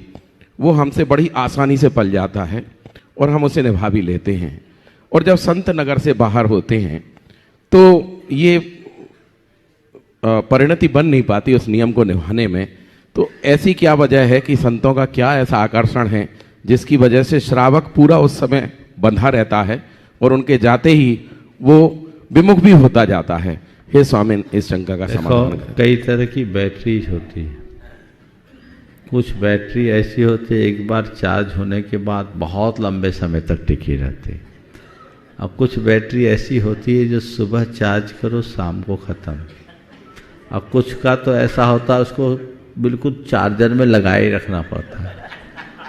वो हमसे बड़ी आसानी से पल जाता है और हम उसे निभा भी लेते हैं। और जब संत नगर से बाहर होते हैं तो ये परिणति बन नहीं पाती उस नियम को निभाने में। तो ऐसी क्या वजह है कि संतों का क्या ऐसा आकर्षण है जिसकी वजह से श्रावक पूरा उस समय बंधा रहता है और उनके जाते ही वो विमुख भी होता जाता है? हे स्वामी, इस शंका का समाधान करें। कई तरह की बैटरी होती है। कुछ बैटरी ऐसी होती है एक बार चार्ज होने के बाद बहुत लंबे समय तक टिकी रहती है। अब कुछ बैटरी ऐसी होती है जो सुबह चार्ज करो शाम को ख़त्म। अब कुछ का तो ऐसा होता है उसको बिल्कुल चार्जर में लगाए रखना पड़ता है।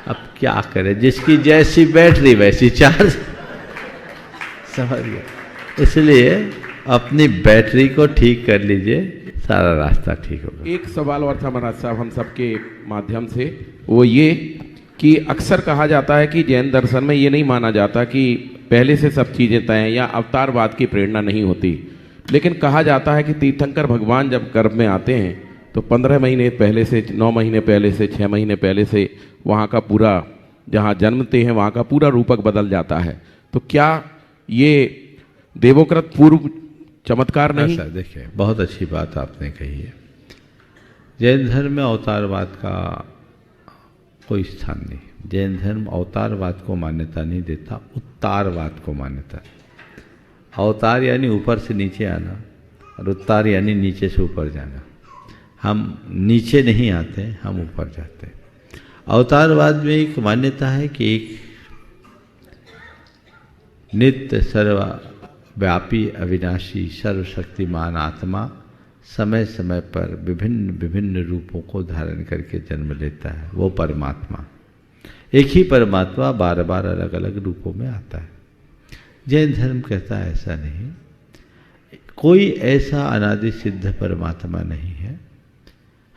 अब क्या करें, जिसकी जैसी बैटरी वैसी चार्ज, समझ गया। इसलिए अपनी बैटरी को ठीक कर लीजिए, सारा रास्ता ठीक होगा। एक सवाल और था महाराज साहब हम सबके माध्यम से, वो ये कि अक्सर कहा जाता है कि जैन दर्शन में ये नहीं माना जाता कि पहले से सब चीज़ें तय हैं या अवतारवाद की प्रेरणा नहीं होती, लेकिन कहा जाता है कि तीर्थंकर भगवान जब गर्भ में आते हैं तो 15 महीने पहले से, 9 महीने पहले से, 6 महीने पहले से वहाँ का पूरा, जहाँ जन्मते हैं वहाँ का पूरा रूपक बदल जाता है। तो क्या ये देवोकृत पूर्व चमत्कार नहीं? देखिए, बहुत अच्छी बात आपने कही है। जैन धर्म में अवतारवाद का कोई स्थान नहीं। जैन धर्म अवतारवाद को मान्यता नहीं देता, उत्तारवाद को मान्यता है। अवतार यानी ऊपर से नीचे आना और उत्तार यानी नीचे से ऊपर जाना। हम नीचे नहीं आते, हम ऊपर जाते हैं। अवतारवाद में एक मान्यता है कि एक नित्य सर्वव्यापी अविनाशी सर्वशक्तिमान आत्मा समय समय पर विभिन्न विभिन्न रूपों को धारण करके जन्म लेता है। वो परमात्मा, एक ही परमात्मा बार बार अलग अलग रूपों में आता है। जैन धर्म कहता है ऐसा नहीं, कोई ऐसा अनादि सिद्ध परमात्मा नहीं है।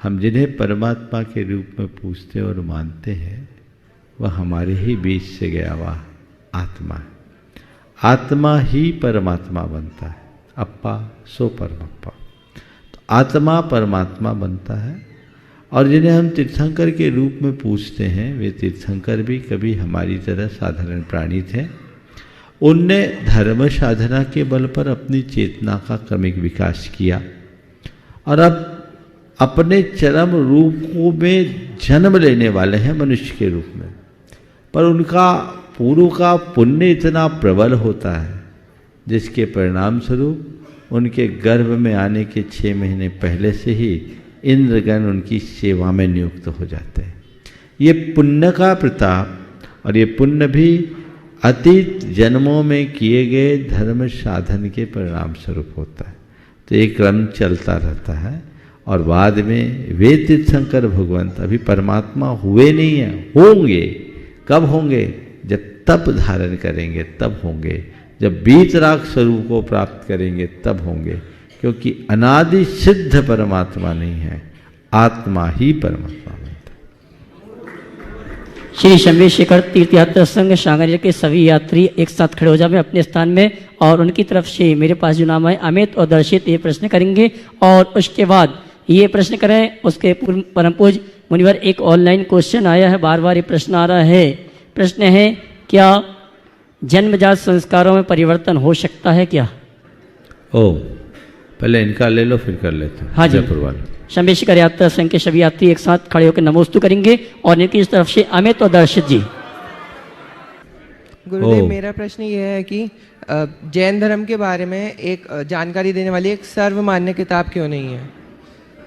हम जिन्हें परमात्मा के रूप में पूजते और मानते हैं वह हमारे ही बीच से गया हुआ आत्मा है। आत्मा ही परमात्मा बनता है। अप्पा सो परमप्पा। तो आत्मा परमात्मा बनता है। और जिन्हें हम तीर्थंकर के रूप में पूजते हैं वे तीर्थंकर भी कभी हमारी तरह साधारण प्राणी थे। उनने धर्म साधना के बल पर अपनी चेतना का क्रमिक विकास किया और अब अपने चरम रूप को में जन्म लेने वाले हैं मनुष्य के रूप में। पर उनका पूर्व का पुण्य इतना प्रबल होता है जिसके परिणाम स्वरूप उनके गर्भ में आने के 6 महीने पहले से ही इंद्रगण उनकी सेवा में नियुक्त हो जाते हैं। ये पुण्य का प्रताप और ये पुण्य भी अतीत जन्मों में किए गए धर्म साधन के परिणाम स्वरूप होता है। तो ये क्रम चलता रहता है और बाद में वे तीर्थंकर भगवंत अभी परमात्मा हुए नहीं हैं, होंगे। कब होंगे? जब तप धारण करेंगे तब होंगे। जब बीतराग स्वरूप को प्राप्त करेंगे तब होंगे, क्योंकि अनादि सिद्ध परमात्मा नहीं है, आत्मा ही परमात्मा बनता है। श्री शंभे शेखर तीर्थ यात्रा संघ सांगरिया के सभी यात्री एक साथ खड़े हो जाए अपने स्थान में और उनकी तरफ से मेरे पास जो नाम है अमित और दर्शित ये प्रश्न करेंगे और उसके बाद ये प्रश्न करें। उसके पूर्व परम पूज्य मुनिवर एक ऑनलाइन क्वेश्चन आया है, बार बार ये प्रश्न आ रहा है। प्रश्न है, क्या जन्मजात संस्कारों में परिवर्तन हो सकता है क्या? पहले इनका ले लो फिर कर लेते हैं। हाँ जी, शंभे शेखर यात्रा संघ के सभी यात्री एक साथ खड़े होकर नमोस्तु करेंगे और इनकी तरफ से अमित और दर्शित जी। गुरुदेव, मेरा प्रश्न ये है कि जैन धर्म के बारे में एक जानकारी देने वाली एक सर्वमान्य किताब क्यों नहीं है?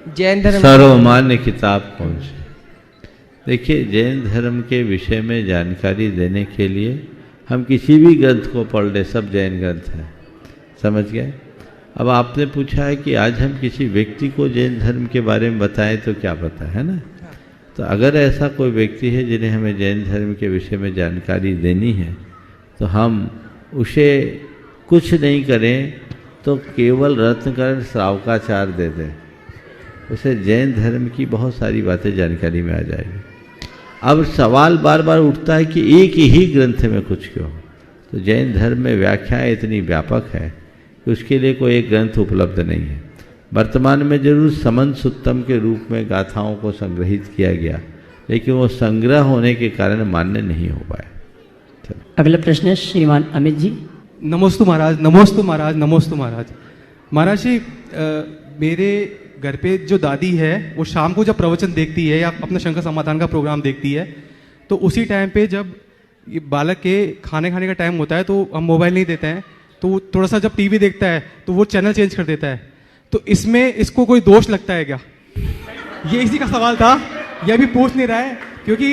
जैन धर्म सर्वमान्य किताब कौन सी? देखिए, जैन धर्म के विषय में जानकारी देने के लिए हम किसी भी ग्रंथ को पढ़ ले, सब जैन ग्रंथ हैं। समझ गए? अब आपने पूछा है कि आज हम किसी व्यक्ति को जैन धर्म के बारे में बताएं तो क्या पता है ना। तो अगर ऐसा कोई व्यक्ति है जिन्हें हमें जैन धर्म के विषय में जानकारी देनी है तो हम उसे कुछ नहीं करें तो केवल रत्नकर्ण श्रावकाचार दे दें, उसे जैन धर्म की बहुत सारी बातें जानकारी में आ जाएगी। अब सवाल बार बार उठता है कि एक ही ग्रंथ में कुछ क्यों? तो जैन धर्म में व्याख्याएं इतनी व्यापक है कि उसके लिए कोई एक ग्रंथ उपलब्ध नहीं है। वर्तमान में जरूर समन सुत्तम के रूप में गाथाओं को संग्रहित किया गया, लेकिन वो संग्रह होने के कारण मान्य नहीं हो पाए। अगला प्रश्न है श्रीमान अमित जी। नमोस्तु महाराज, नमोस्तु महाराज, नमोस्तु महाराज। महाराज जी, मेरे घर पे जो दादी है वो शाम को जब प्रवचन देखती है या अपना शंकर समाधान का प्रोग्राम देखती है, तो उसी टाइम पे जब ये बालक के खाने का टाइम होता है तो हम मोबाइल नहीं देते हैं, तो वो थोड़ा सा जब टीवी देखता है तो वो चैनल चेंज कर देता है। तो इसमें इसको कोई दोष लगता है क्या? ये इसी का सवाल था, ये अभी पूछ नहीं रहा है, क्योंकि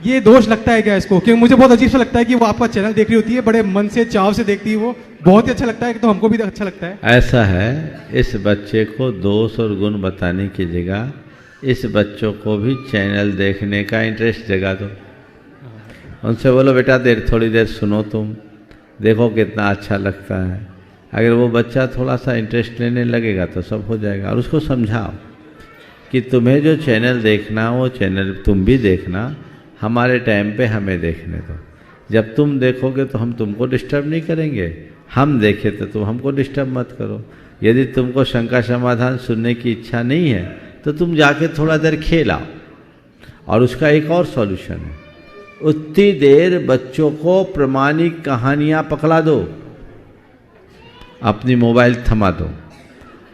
ये दोष लगता है क्या इसको? क्योंकि मुझे बहुत अजीब सा लगता है कि वो आपका चैनल देख रही होती है, बड़े मन से चाव से देखती है, वो बहुत ही अच्छा लगता है, तो हमको भी अच्छा लगता है। ऐसा है, इस बच्चे को दोष और गुण बताने की जगह इस बच्चों को भी चैनल देखने का इंटरेस्ट जगा दो। उनसे बोलो बेटा थोड़ी देर सुनो, तुम देखो कितना अच्छा लगता है। अगर वो बच्चा थोड़ा सा इंटरेस्ट लेने लगेगा तो सब हो जाएगा। और उसको समझाओ कि तुम्हें जो चैनल देखना वो चैनल तुम भी देखना, हमारे टाइम पे हमें देखने दो। जब तुम देखोगे तो हम तुमको डिस्टर्ब नहीं करेंगे, हम देखे तो तुम हमको डिस्टर्ब मत करो। यदि तुमको शंका समाधान सुनने की इच्छा नहीं है तो तुम जाके थोड़ा देर खेलाओ। और उसका एक और सॉल्यूशन है, उतनी देर बच्चों को प्रमाणिक कहानियाँ पकड़ा दो, अपनी मोबाइल थमा दो,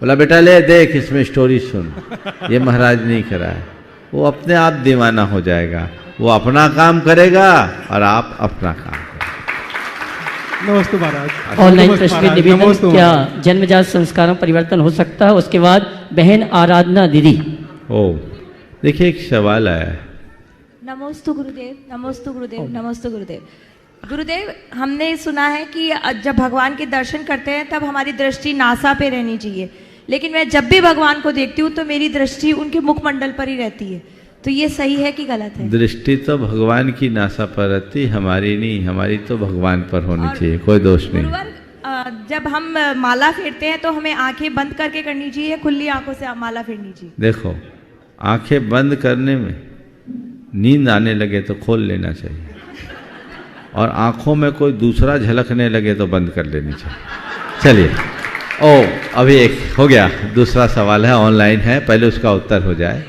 बोला बेटा ले देख इसमें स्टोरी सुन, ये महाराज नहीं करा है। वो अपने आप दीवाना हो जाएगा, वो अपना काम करेगा और आप अपना काम करेंगे। नमस्ते महाराज। ऑनलाइन प्रश्न में निवेदन, क्या जन्मजात संस्कारों में परिवर्तन हो सकता है? उसके बाद बहन आराधना दीदी। ओ देखिए, एक सवाल आया है। नमोस्तु गुरुदेव, नमोस्तु गुरुदेव, नमोस्तु गुरुदेव। गुरुदेव, हमने सुना है कि जब भगवान के दर्शन करते हैं तब हमारी दृष्टि नासा पे रहनी चाहिए, लेकिन मैं जब भी भगवान को देखती हूँ तो मेरी दृष्टि उनके मुखमंडल पर ही रहती है, तो ये सही है कि गलत है? दृष्टि तो भगवान की नासा पर रहती, हमारी नहीं, हमारी तो भगवान पर होनी चाहिए, कोई दोष नहीं। जब हम माला फेरते हैं तो हमें आंखें बंद करके करनी चाहिए, खुली आंखों से माला फेरनी चाहिए? देखो, आंखें बंद करने में नींद आने लगे तो खोल लेना चाहिए, और आंखों में कोई दूसरा झलकने लगे तो बंद कर लेनी चाहिए। चलिए, अभी एक हो गया, दूसरा सवाल है, ऑनलाइन है, पहले उसका उत्तर हो जाए।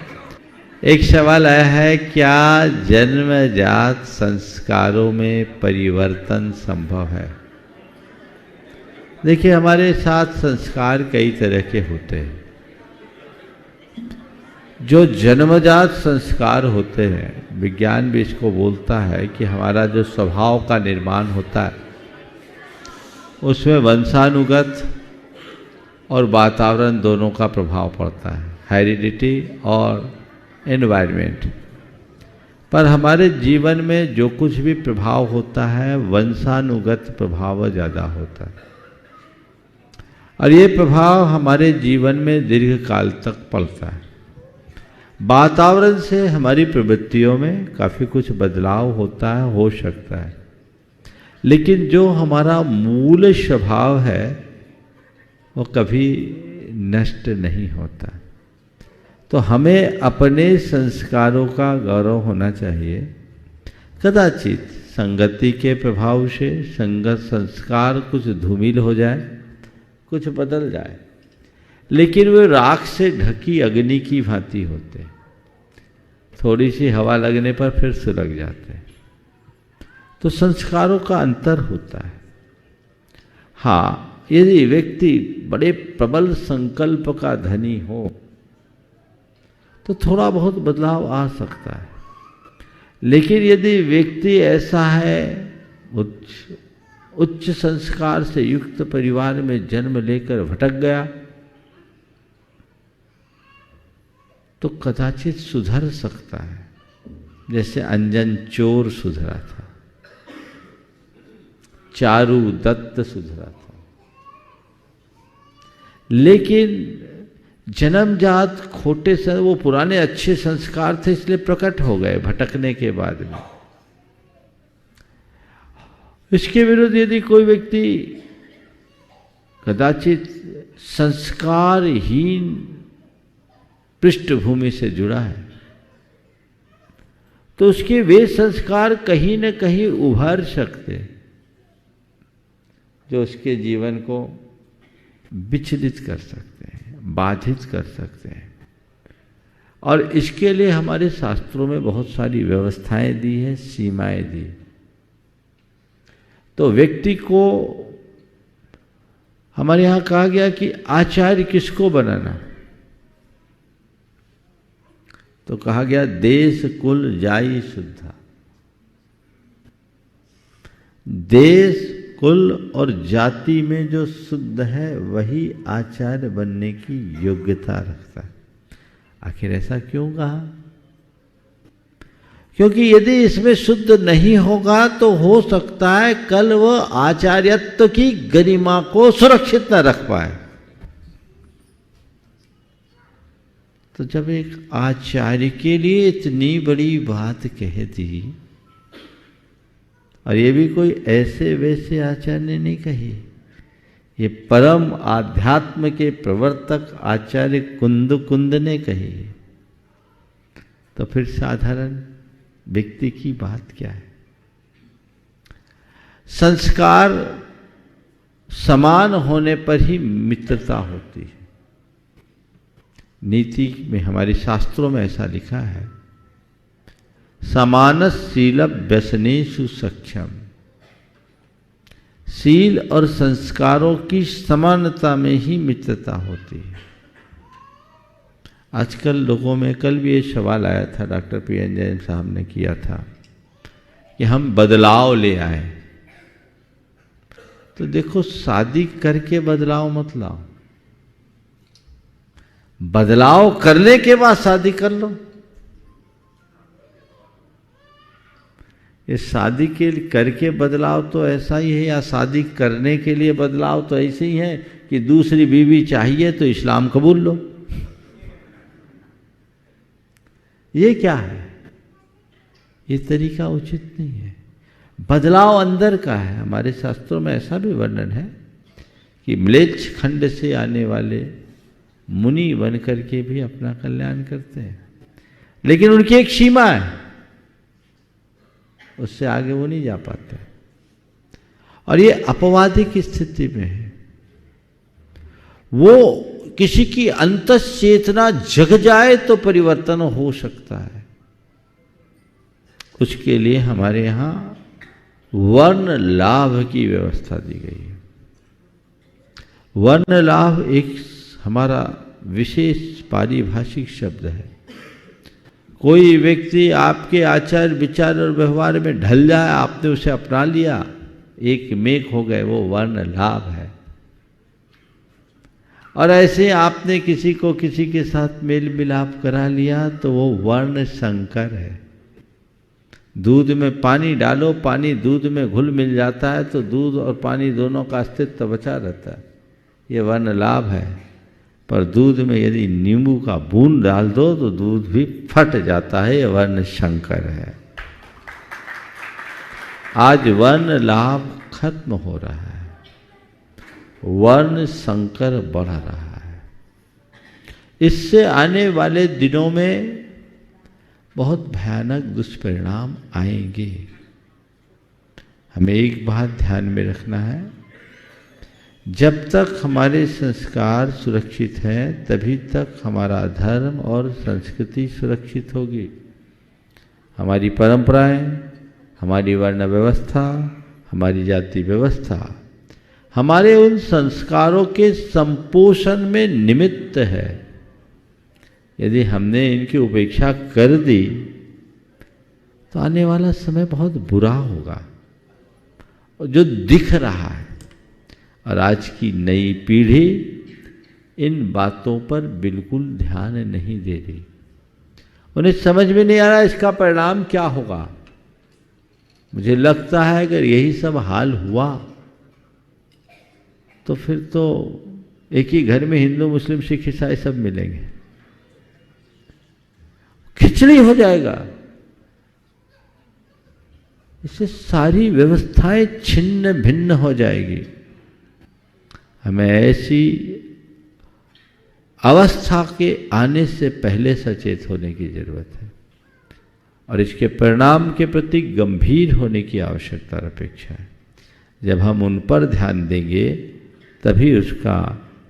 एक सवाल आया है, क्या जन्मजात संस्कारों में परिवर्तन संभव है? देखिए, हमारे साथ संस्कार कई तरह के होते हैं। जो जन्मजात संस्कार होते हैं, विज्ञान भी इसको बोलता है कि हमारा जो स्वभाव का निर्माण होता है उसमें वंशानुगत और वातावरण दोनों का प्रभाव पड़ता है, हेरिडिटी और एनवायरनमेंट। पर हमारे जीवन में जो कुछ भी प्रभाव होता है वंशानुगत प्रभाव ज़्यादा होता है, और ये प्रभाव हमारे जीवन में दीर्घ काल तक पड़ता है। वातावरण से हमारी प्रवृत्तियों में काफ़ी कुछ बदलाव होता है, हो सकता है, लेकिन जो हमारा मूल स्वभाव है वो कभी नष्ट नहीं होता। तो हमें अपने संस्कारों का गौरव होना चाहिए। कदाचित संगति के प्रभाव से संगत संस्कार कुछ धूमिल हो जाए, कुछ बदल जाए, लेकिन वे राख से ढकी अग्नि की भांति होते, थोड़ी सी हवा लगने पर फिर सुलग जाते हैं। तो संस्कारों का अंतर होता है। हाँ, यदि व्यक्ति बड़े प्रबल संकल्प का धनी हो तो थोड़ा बहुत बदलाव आ सकता है, लेकिन यदि व्यक्ति ऐसा है उच्च संस्कार से युक्त परिवार में जन्म लेकर भटक गया तो कदाचित सुधर सकता है, जैसे अंजन चोर सुधरा था, चारू दत्त सुधरा था। लेकिन जन्मजात खोटे से वो पुराने अच्छे संस्कार थे इसलिए प्रकट हो गए भटकने के बाद में। इसके विरुद्ध यदि कोई व्यक्ति कदाचित संस्कारहीन पृष्ठभूमि से जुड़ा है तो उसके वे संस्कार कहीं न कहीं उभर सकते जो उसके जीवन को विचलित कर सकते हैं, बाधित कर सकते हैं। और इसके लिए हमारे शास्त्रों में बहुत सारी व्यवस्थाएं दी हैं, सीमाएं दी। तो व्यक्ति को हमारे यहाँ कहा गया कि आचार्य किसको बनाना, तो कहा गया देश कुल जाई शुद्धा। देश कुल और जाति में जो शुद्ध है वही आचार्य बनने की योग्यता रखता है। आखिर ऐसा क्यों कहा? क्योंकि यदि इसमें शुद्ध नहीं होगा तो हो सकता है कल वह आचार्यत्व की गरिमा को सुरक्षित न रख पाए। तो जब एक आचार्य के लिए इतनी बड़ी बात कह दी, और ये भी कोई ऐसे वैसे आचार्य ने नहीं कही, ये परम आध्यात्म के प्रवर्तक आचार्य कुंद ने कही, तो फिर साधारण व्यक्ति की बात क्या है? संस्कार समान होने पर ही मित्रता होती है। नीति में हमारे शास्त्रों में ऐसा लिखा है, समानशील व्यसनेषु सक्षम। शील और संस्कारों की समानता में ही मित्रता होती है। आजकल लोगों में, कल भी ये सवाल आया था, डॉक्टर पी.एन. जैन साहब ने किया था कि हम बदलाव ले आए। तो देखो, शादी करके बदलाव मत लाओ, बदलाव करने के बाद शादी कर लो। ये शादी के करके बदलाव तो ऐसा ही है, या शादी करने के लिए बदलाव तो ऐसे ही है कि दूसरी बीवी चाहिए तो इस्लाम कबूल लो। ये क्या है? ये तरीका उचित नहीं है। बदलाव अंदर का है। हमारे शास्त्रों में ऐसा भी वर्णन है कि म्लेच्छ खंड से आने वाले मुनि बन करके भी अपना कल्याण करते हैं, लेकिन उनकी एक सीमा है, उससे आगे वो नहीं जा पाते। और ये अपवादी की स्थिति में है। वो किसी की अंतश्चेतना जग जाए तो परिवर्तन हो सकता है। उसके लिए हमारे यहां वर्ण लाभ की व्यवस्था दी गई है। वर्ण लाभ एक हमारा विशेष पारिभाषिक शब्द है। कोई व्यक्ति आपके आचार विचार और व्यवहार में ढल जाए, आपने उसे अपना लिया, एक मेक हो गए, वो वर्ण लाभ है। और ऐसे आपने किसी को किसी के साथ मेल मिलाप करा लिया तो वो वर्ण संकर है। दूध में पानी डालो, पानी दूध में घुल मिल जाता है तो दूध और पानी दोनों का अस्तित्व बचा रहता है, ये वर्ण लाभ है। पर दूध में यदि नींबू का बूंद डाल दो तो दूध भी फट जाता है, ये वर्ण संकर है। आज वर्ण लाभ खत्म हो रहा है, वर्ण संकर बढ़ रहा है। इससे आने वाले दिनों में बहुत भयानक दुष्परिणाम आएंगे। हमें एक बात ध्यान में रखना है, जब तक हमारे संस्कार सुरक्षित हैं तभी तक हमारा धर्म और संस्कृति सुरक्षित होगी। हमारी परंपराएं, हमारी वर्ण व्यवस्था, हमारी जाति व्यवस्था हमारे उन संस्कारों के संपोषण में निमित्त है। यदि हमने इनकी उपेक्षा कर दी तो आने वाला समय बहुत बुरा होगा, और जो दिख रहा है। और आज की नई पीढ़ी इन बातों पर बिल्कुल ध्यान नहीं दे रही। उन्हें समझ में नहीं आ रहा इसका परिणाम क्या होगा। मुझे लगता है अगर यही सब हाल हुआ तो फिर तो एक ही घर में हिंदू मुस्लिम सिख ईसाई सब मिलेंगे, खिचड़ी हो जाएगा। इससे सारी व्यवस्थाएं छिन्न भिन्न हो जाएगी। हमें ऐसी अवस्था के आने से पहले सचेत होने की जरूरत है और इसके परिणाम के प्रति गंभीर होने की आवश्यकता और अपेक्षा है। जब हम उन पर ध्यान देंगे तभी उसका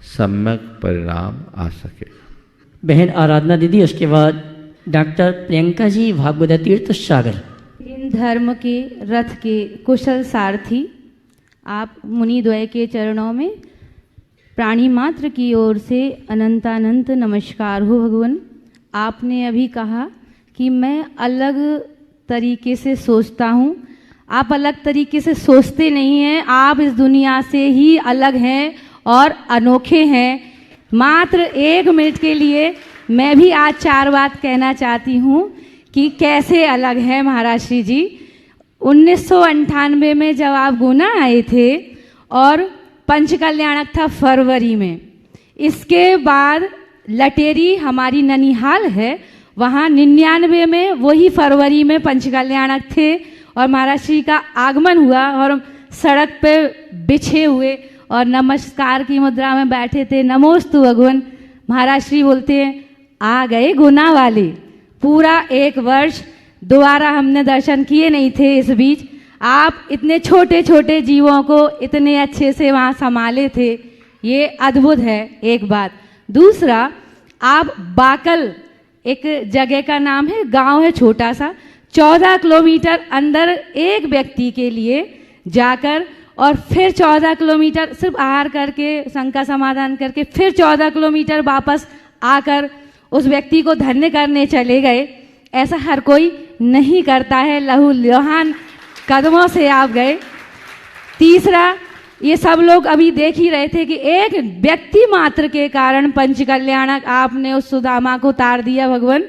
सम्यक परिणाम आ सके। बहन आराधना दीदी, उसके बाद डॉक्टर प्रियंका जी भागवत तीर्थ सागर। इन धर्म के रथ के कुशल सारथी, आप मुनिद्वय के चरणों में प्राणी मात्र की ओर से अनंतानंत नमस्कार हो भगवान। आपने अभी कहा कि मैं अलग तरीके से सोचता हूँ। आप अलग तरीके से सोचते नहीं हैं, आप इस दुनिया से ही अलग हैं और अनोखे हैं। मात्र 1 मिनट के लिए मैं भी आज 4 बात कहना चाहती हूँ कि कैसे अलग है महाराज श्री जी। 1998 में जब आप गुना आए थे और पंचकल्याणक था फरवरी में, इसके बाद लटेरी हमारी ननिहाल है, वहाँ 99 में वही फरवरी में पंचकल्याणक थे और महाराज श्री का आगमन हुआ और सड़क पे बिछे हुए और नमस्कार की मुद्रा में बैठे थे। नमोस्तु भगवान। महाराज श्री बोलते हैं आ गए गुना वाले। पूरा 1 वर्ष दोबारा हमने दर्शन किए नहीं थे। इस बीच आप इतने छोटे छोटे जीवों को इतने अच्छे से वहाँ संभाले थे, ये अद्भुत है एक बात। दूसरा, आप बाकल, एक जगह का नाम है, गांव है छोटा सा, 14 किलोमीटर अंदर एक व्यक्ति के लिए जाकर और फिर 14 किलोमीटर सिर्फ आहार करके शंका समाधान करके फिर 14 किलोमीटर वापस आकर उस व्यक्ति को धन्य करने चले गए। ऐसा हर कोई नहीं करता है, लहू लुहान कदमों से आप गए। तीसरा, ये सब लोग अभी देख ही रहे थे कि एक व्यक्ति मात्र के कारण पंचकल्याणक आपने उस सुदामा को उतार दिया भगवान,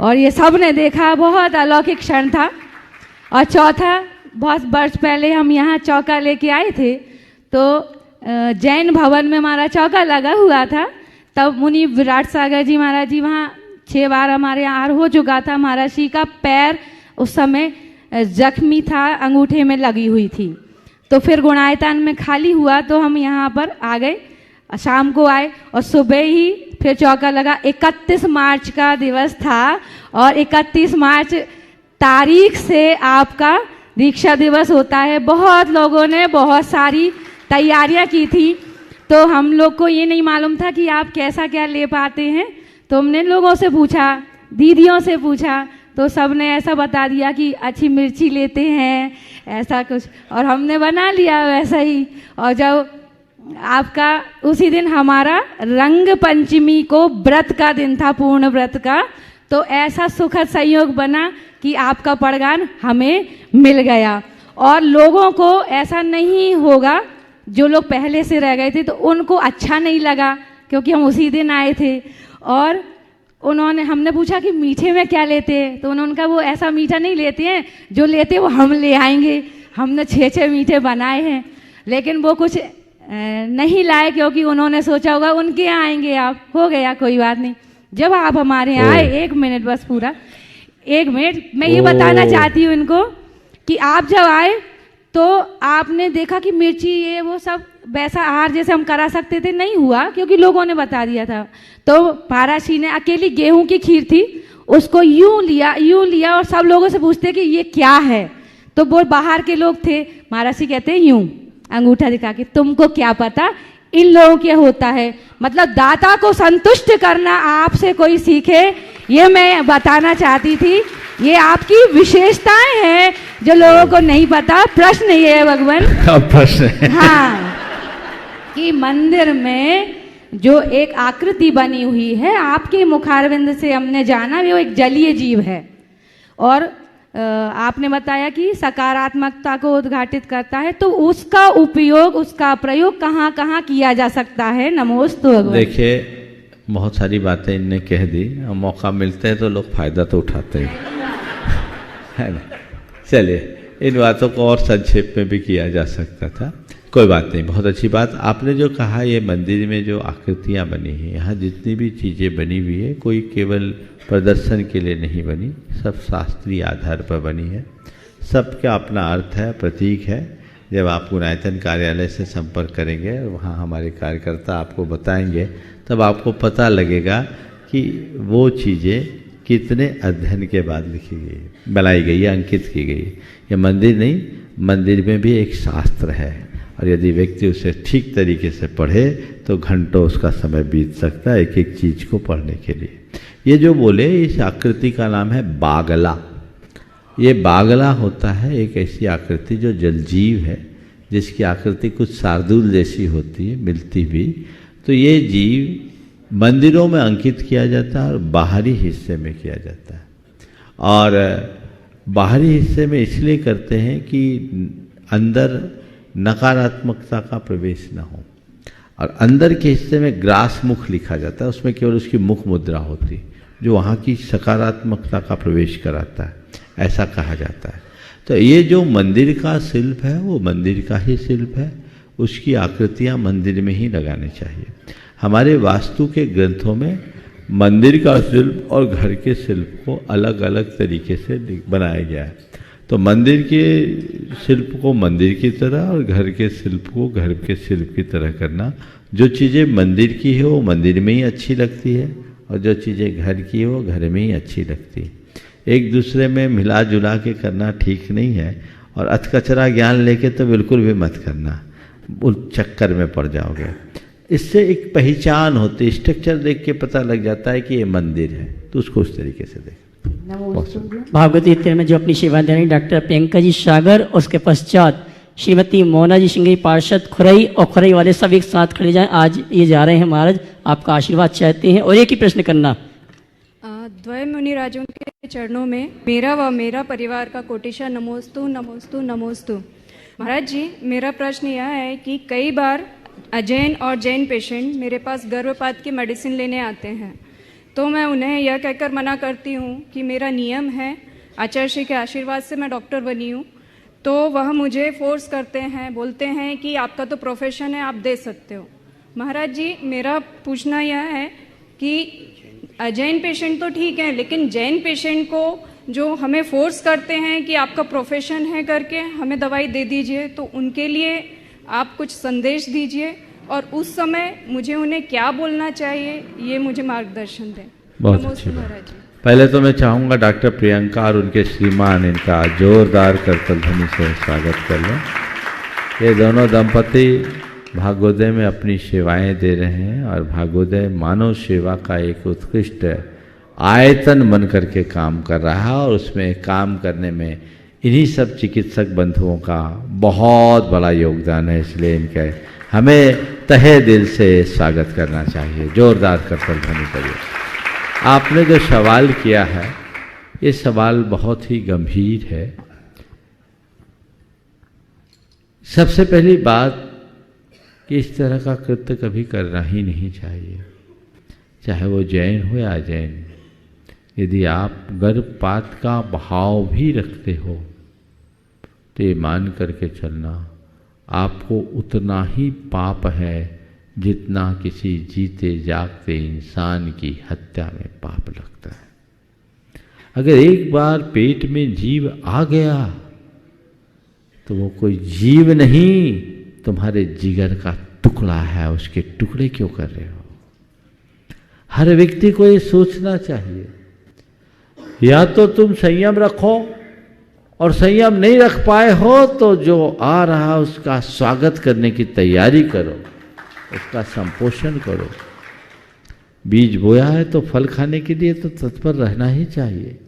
और ये सब ने देखा, बहुत अलौकिक क्षण था। और चौथा, बहुत वर्ष पहले हम यहाँ चौका लेके आए थे, तो जैन भवन में हमारा चौका लगा हुआ था। तब मुनि विराट सागर जी महाराज जी वहाँ 6 बार हमारे आहार हो चुका था। महाराज जी का पैर उस समय जख्मी था, अंगूठे में लगी हुई थी। तो फिर गुणायतन में खाली हुआ तो हम यहाँ पर आ गए, शाम को आए और सुबह ही फिर चौका लगा। 31 मार्च का दिवस था और 31 मार्च तारीख से आपका दीक्षा दिवस होता है। बहुत लोगों ने बहुत सारी तैयारियां की थी, तो हम लोग को ये नहीं मालूम था कि आप कैसा क्या ले पाते हैं। तो हमने लोगों से पूछा, दीदियों से पूछा, तो सब ने ऐसा बता दिया कि अच्छी मिर्ची लेते हैं, ऐसा कुछ, और हमने बना लिया वैसा ही। और जब आपका उसी दिन हमारा रंग पंचमी को व्रत का दिन था, पूर्ण व्रत का, तो ऐसा सुखद संयोग बना कि आपका परगान हमें मिल गया। और लोगों को ऐसा नहीं होगा, जो लोग पहले से रह गए थे तो उनको अच्छा नहीं लगा क्योंकि हम उसी दिन आए थे। और हमने पूछा कि मीठे में क्या लेते हैं, तो उन्होंने कहा वो ऐसा मीठा नहीं लेते हैं, जो लेते हैं वो हम ले आएंगे। हमने 6 मीठे बनाए हैं, लेकिन वो कुछ नहीं लाए क्योंकि उन्होंने सोचा होगा उनके यहाँ आएंगे आप, हो गया कोई बात नहीं। जब आप हमारे यहाँ आए, 1 मिनट बस, पूरा 1 मिनट, मैं ये बताना चाहती हूँ इनको कि आप जब आए तो आपने देखा कि मिर्ची ये वो सब वैसा आहार जैसे हम करा सकते थे नहीं हुआ, क्योंकि लोगों ने बता दिया था। तो पाराशी ने अकेली गेहूं की खीर थी, उसको यूं लिया और सब लोगों से पूछते कि ये क्या है, तो वो बाहर के लोग थे। महाराज कहते हैं यूं अंगूठा दिखा के, तुमको क्या पता इन लोगों के होता है। मतलब दाता को संतुष्ट करना आपसे कोई सीखे, ये मैं बताना चाहती थी। ये आपकी विशेषताएं हैं जो लोगों को नहीं पता। प्रश्न ये है भगवान, प्रश्न है हाँ, कि मंदिर में जो एक आकृति बनी हुई है आपके मुखारविंद से हमने जाना, वो एक जलीय जीव है, और आपने बताया कि सकारात्मकता को उद्घाटित करता है, तो उसका उपयोग, उसका प्रयोग कहाँ कहाँ किया जा सकता है। नमोस्तु भगवान। देखिए, बहुत सारी बातें इनने कह दी, मौका मिलता है तो लोग फायदा तो उठाते हैं, है ना। चलिए, इन बातों को और संक्षेप में भी किया जा सकता था, कोई बात नहीं। बहुत अच्छी बात आपने जो कहा, ये मंदिर में जो आकृतियाँ बनी हैं, यहाँ जितनी भी चीज़ें बनी हुई है, कोई केवल प्रदर्शन के लिए नहीं बनी, सब शास्त्रीय आधार पर बनी है, सबका अपना अर्थ है, प्रतीक है। जब आप गुणायतन कार्यालय से संपर्क करेंगे, वहाँ हमारे कार्यकर्ता आपको बताएंगे, तब आपको पता लगेगा कि वो चीज़ें कितने अध्ययन के बाद लिखी गई, बनाई गई है, अंकित की गई। ये मंदिर नहीं, मंदिर में भी एक शास्त्र है, और यदि व्यक्ति उसे ठीक तरीके से पढ़े तो घंटों उसका समय बीत सकता है एक एक चीज को पढ़ने के लिए। ये जो बोले इस आकृति का नाम है बागला। ये बागला होता है एक ऐसी आकृति जो जलजीव है, जिसकी आकृति कुछ शार्दूल जैसी होती है, मिलती भी। तो ये जीव मंदिरों में अंकित किया जाता है और बाहरी हिस्से में किया जाता है। और बाहरी हिस्से में इसलिए करते हैं कि अंदर नकारात्मकता का प्रवेश न हो, और अंदर के हिस्से में ग्रास मुख लिखा जाता है, उसमें केवल उसकी मुख मुद्रा होती जो वहाँ की सकारात्मकता का प्रवेश कराता है, ऐसा कहा जाता है। तो ये जो मंदिर का शिल्प है वो मंदिर का ही शिल्प है, उसकी आकृतियाँ मंदिर में ही लगानी चाहिए। हमारे वास्तु के ग्रंथों में मंदिर का शिल्प और घर के शिल्प को अलग अलग तरीके से बनाया गया है। तो मंदिर के शिल्प को मंदिर की तरह और घर के शिल्प को घर के शिल्प की तरह करना। जो चीज़ें मंदिर की है वो मंदिर में ही अच्छी लगती है, और जो चीज़ें घर की है वो घर में ही अच्छी लगती है। एक दूसरे में मिला जुला के करना ठीक नहीं है, और अधकचरा ज्ञान लेके तो बिल्कुल भी मत करना, उस चक्कर में पड़ जाओगे। इससे एक पहचान होती है, स्ट्रक्चर देख के पता लग जाता है कि ये मंदिर है, तो उसको उस तरीके से देख। भागवती इत्र में जो अपनी सेवा दे रही डॉक्टर प्रियंका जी सागर, उसके पश्चात श्रीमती मोना जी सिंह पार्षद खुरई, और खुरई वाले सब एक साथ खड़े जाएं। आज ये जा रहे हैं महाराज, आपका आशीर्वाद चाहते हैं। और एक ही प्रश्न करना। द्वय मुनिराजों के चरणों में मेरा व मेरा परिवार का कोटिशा नमोस्तु नमोस्तु नमोस्तु। महाराज जी, मेरा प्रश्न यह है कि कई बार अजैन और जैन पेशेंट मेरे पास गर्भपात की मेडिसिन लेने आते हैं, तो मैं उन्हें यह कहकर मना करती हूँ कि मेरा नियम है, आचार्य श्री के आशीर्वाद से मैं डॉक्टर बनी हूँ। तो वह मुझे फोर्स करते हैं, बोलते हैं कि आपका तो प्रोफेशन है, आप दे सकते हो। महाराज जी, मेरा पूछना यह है कि अजैन पेशेंट तो ठीक है, लेकिन जैन पेशेंट को जो हमें फोर्स करते हैं कि आपका प्रोफेशन है करके हमें दवाई दे दीजिए, तो उनके लिए आप कुछ संदेश दीजिए, और उस समय मुझे उन्हें क्या बोलना चाहिए ये मुझे मार्गदर्शन दें। बहुत अच्छी बात। पहले तो मैं चाहूँगा डॉक्टर प्रियंका और उनके श्रीमान इनका जोरदार करतल ध्वनि से स्वागत कर लें। ये दोनों दंपति भागोदय में अपनी सेवाएं दे रहे हैं, और भागोदय मानव सेवा का एक उत्कृष्ट आयतन बन करके काम कर रहा है, और उसमें काम करने में इन्हीं सब चिकित्सक बंधुओं का बहुत बड़ा योगदान है। इसलिए इनके हमें तहे दिल से स्वागत करना चाहिए। जोरदार करतल ध्वनि करिए। आपने जो सवाल किया है ये सवाल बहुत ही गंभीर है। सबसे पहली बात कि इस तरह का कृत्य कभी करना ही नहीं चाहिए, चाहे वो जैन हो या अजैन। यदि आप गर्भपात का भाव भी रखते हो तो ये मान करके चलना आपको उतना ही पाप है जितना किसी जीते जागते इंसान की हत्या में पाप लगता है। अगर एक बार पेट में जीव आ गया तो वो कोई जीव नहीं, तुम्हारे जिगर का टुकड़ा है, उसके टुकड़े क्यों कर रहे हो? हर व्यक्ति को ये सोचना चाहिए, या तो तुम संयम रखो, और संयम नहीं रख पाए हो तो जो आ रहा उसका स्वागत करने की तैयारी करो, उसका संपोषण करो। बीज बोया है तो फल खाने के लिए तो तत्पर रहना ही चाहिए।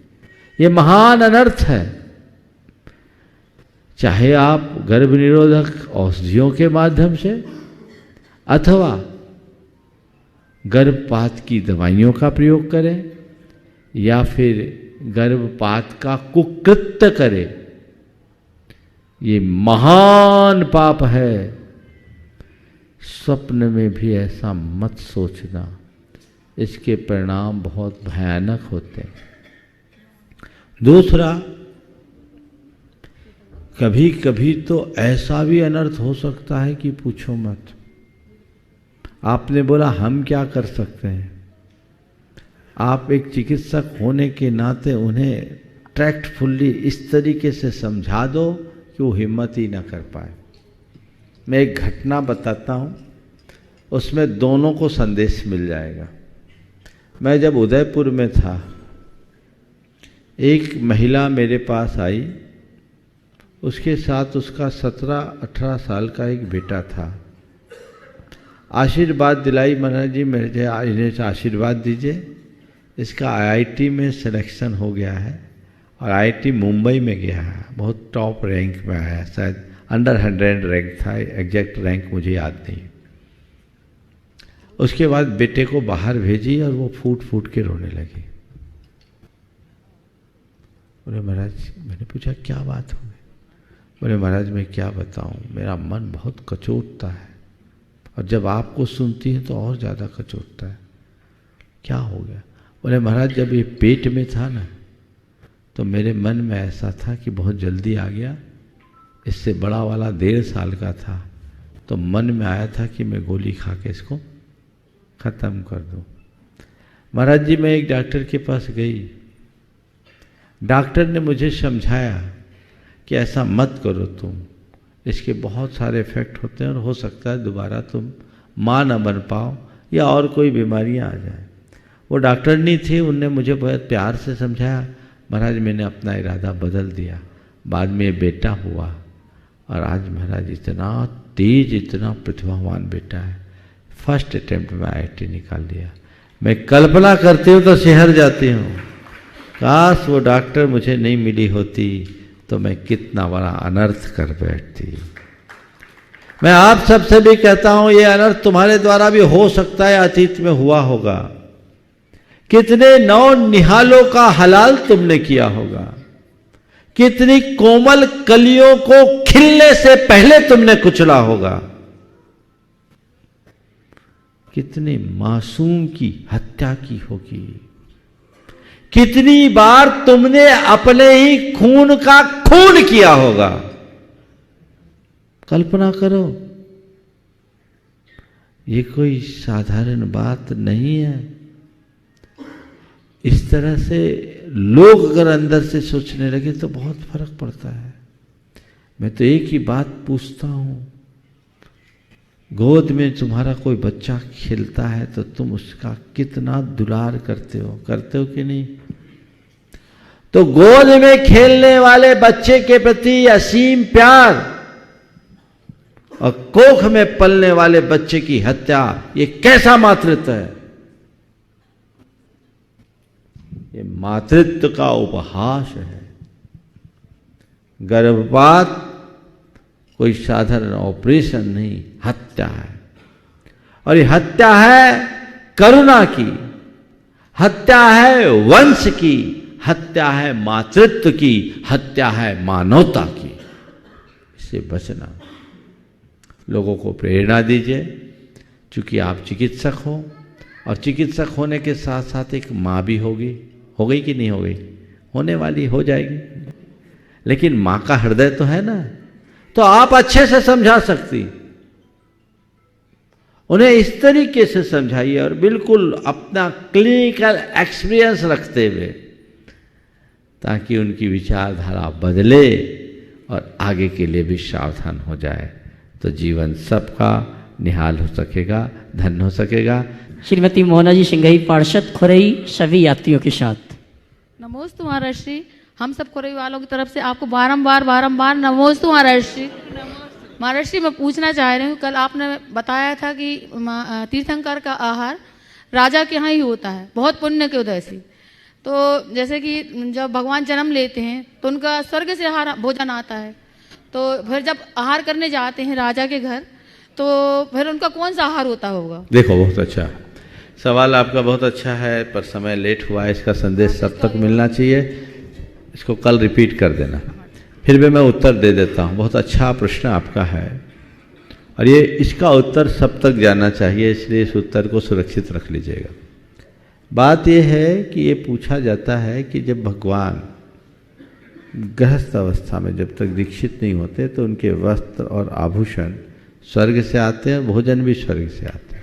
ये महान अनर्थ है। चाहे आप गर्भ निरोधक औषधियों के माध्यम से अथवा गर्भपात की दवाइयों का प्रयोग करें, या फिर गर्भपात का कुकृत्य करे, ये महान पाप है। स्वप्न में भी ऐसा मत सोचना, इसके परिणाम बहुत भयानक होते हैं। दूसरा, कभी कभी तो ऐसा भी अनर्थ हो सकता है कि पूछो मत। आपने बोला हम क्या कर सकते हैं। आप एक चिकित्सक होने के नाते उन्हें ट्रैक्टफुल्ली इस तरीके से समझा दो कि वो हिम्मत ही ना कर पाए। मैं एक घटना बताता हूँ, उसमें दोनों को संदेश मिल जाएगा। मैं जब उदयपुर में था, एक महिला मेरे पास आई उसके साथ उसका 17-18 साल का एक बेटा था। आशीर्वाद दिलाई, महाराज जी मेरे इन्हें आशीर्वाद दीजिए, इसका आईआईटी में सिलेक्शन हो गया है और आईआईटी मुंबई में गया है, बहुत टॉप रैंक में आया, शायद अंडर 100 रैंक था, एग्जैक्ट रैंक मुझे याद नहीं। उसके बाद बेटे को बाहर भेजी और वो फूट फूट के रोने लगी। बोले महाराज, मैंने पूछा क्या बात हो गई? बोले महाराज मैं क्या बताऊं, मेरा मन बहुत कचोटता है और जब आपको सुनती है तो और ज़्यादा कचोटता है। क्या हो गया? बोले महाराज जब ये पेट में था ना तो मेरे मन में ऐसा था कि बहुत जल्दी आ गया, इससे बड़ा वाला 1.5 साल का था, तो मन में आया था कि मैं गोली खा के इसको ख़त्म कर दूं। महाराज जी मैं एक डॉक्टर के पास गई, डॉक्टर ने मुझे समझाया कि ऐसा मत करो तुम, इसके बहुत सारे इफ़ेक्ट होते हैं और हो सकता है दोबारा तुम माँ न बन पाओ या और कोई बीमारियाँ आ जाए। वो डॉक्टरनी थी, उनने मुझे बहुत प्यार से समझाया। महाराज मैंने अपना इरादा बदल दिया, बाद में बेटा हुआ और आज महाराज इतना तेज, इतना प्रतिभावान बेटा है, फर्स्ट अटेम्प्ट में आईआईटी निकाल दिया। मैं कल्पना करती हूँ तो शहर जाती हूँ, काश वो डॉक्टर मुझे नहीं मिली होती तो मैं कितना बड़ा अनर्थ कर बैठती। मैं आप सबसे भी कहता हूँ ये अनर्थ तुम्हारे द्वारा भी हो सकता है, अतीत में हुआ होगा। कितने नौ निहालों का हलाल तुमने किया होगा, कितनी कोमल कलियों को खिलने से पहले तुमने कुचला होगा, कितने मासूम की हत्या की होगी, कितनी बार तुमने अपने ही खून का खून किया होगा। कल्पना करो, ये कोई साधारण बात नहीं है। इस तरह से लोग अगर अंदर से सोचने लगे तो बहुत फर्क पड़ता है। मैं तो एक ही बात पूछता हूं, गोद में तुम्हारा कोई बच्चा खेलता है तो तुम उसका कितना दुलार करते हो कि नहीं? तो गोद में खेलने वाले बच्चे के प्रति असीम प्यार और कोख में पलने वाले बच्चे की हत्या, ये कैसा मातृत्व है? ये मातृत्व का उपहास है। गर्भपात कोई साधारण ऑपरेशन नहीं, हत्या है। और ये हत्या है करुणा की, हत्या है वंश की, हत्या है मातृत्व की, हत्या है मानवता की। इससे बचना। लोगों को प्रेरणा दीजिए, चूंकि आप चिकित्सक हो और चिकित्सक होने के साथ साथ एक माँ भी होगी। हो गई कि नहीं हो गई? होने वाली, हो जाएगी। लेकिन माँ का हृदय तो है ना, तो आप अच्छे से समझा सकती। उन्हें इस तरीके से समझाइए और बिल्कुल अपना क्लिनिकल एक्सपीरियंस रखते हुए, ताकि उनकी विचारधारा बदले और आगे के लिए भी सावधान हो जाए, तो जीवन सबका निहाल हो सकेगा, धन्य हो सकेगा। श्रीमती मोहना जी सिंघई पार्षद खुरई सभी यात्रियों के साथ। नमोस्तु महाराज श्री। हम सब खुरई वालों की तरफ से आपको बारंबार नमोस्तु महाराज श्री। महाराज श्री मैं पूछना चाह रही हूँ, कल आपने बताया था कि तीर्थंकर का आहार राजा के यहाँ ही होता है, बहुत पुण्य के उदय से। तो जैसे कि जब भगवान जन्म लेते हैं तो उनका स्वर्ग से आहार भोजन आता है, तो फिर जब आहार करने जाते हैं राजा के घर तो फिर उनका कौन सा आहार होता होगा? देखो, बहुत अच्छा सवाल आपका, बहुत अच्छा है, पर समय लेट हुआ है। इसका संदेश सब तक मिलना चाहिए, इसको कल रिपीट कर देना, फिर भी मैं उत्तर दे देता हूँ। बहुत अच्छा प्रश्न आपका है और ये इसका उत्तर सब तक जाना चाहिए, इसलिए इस उत्तर को सुरक्षित रख लीजिएगा। बात यह है कि ये पूछा जाता है कि जब भगवान गृहस्थ अवस्था में जब तक दीक्षित नहीं होते तो उनके वस्त्र और आभूषण स्वर्ग से आते हैं, भोजन भी स्वर्ग से आते हैं।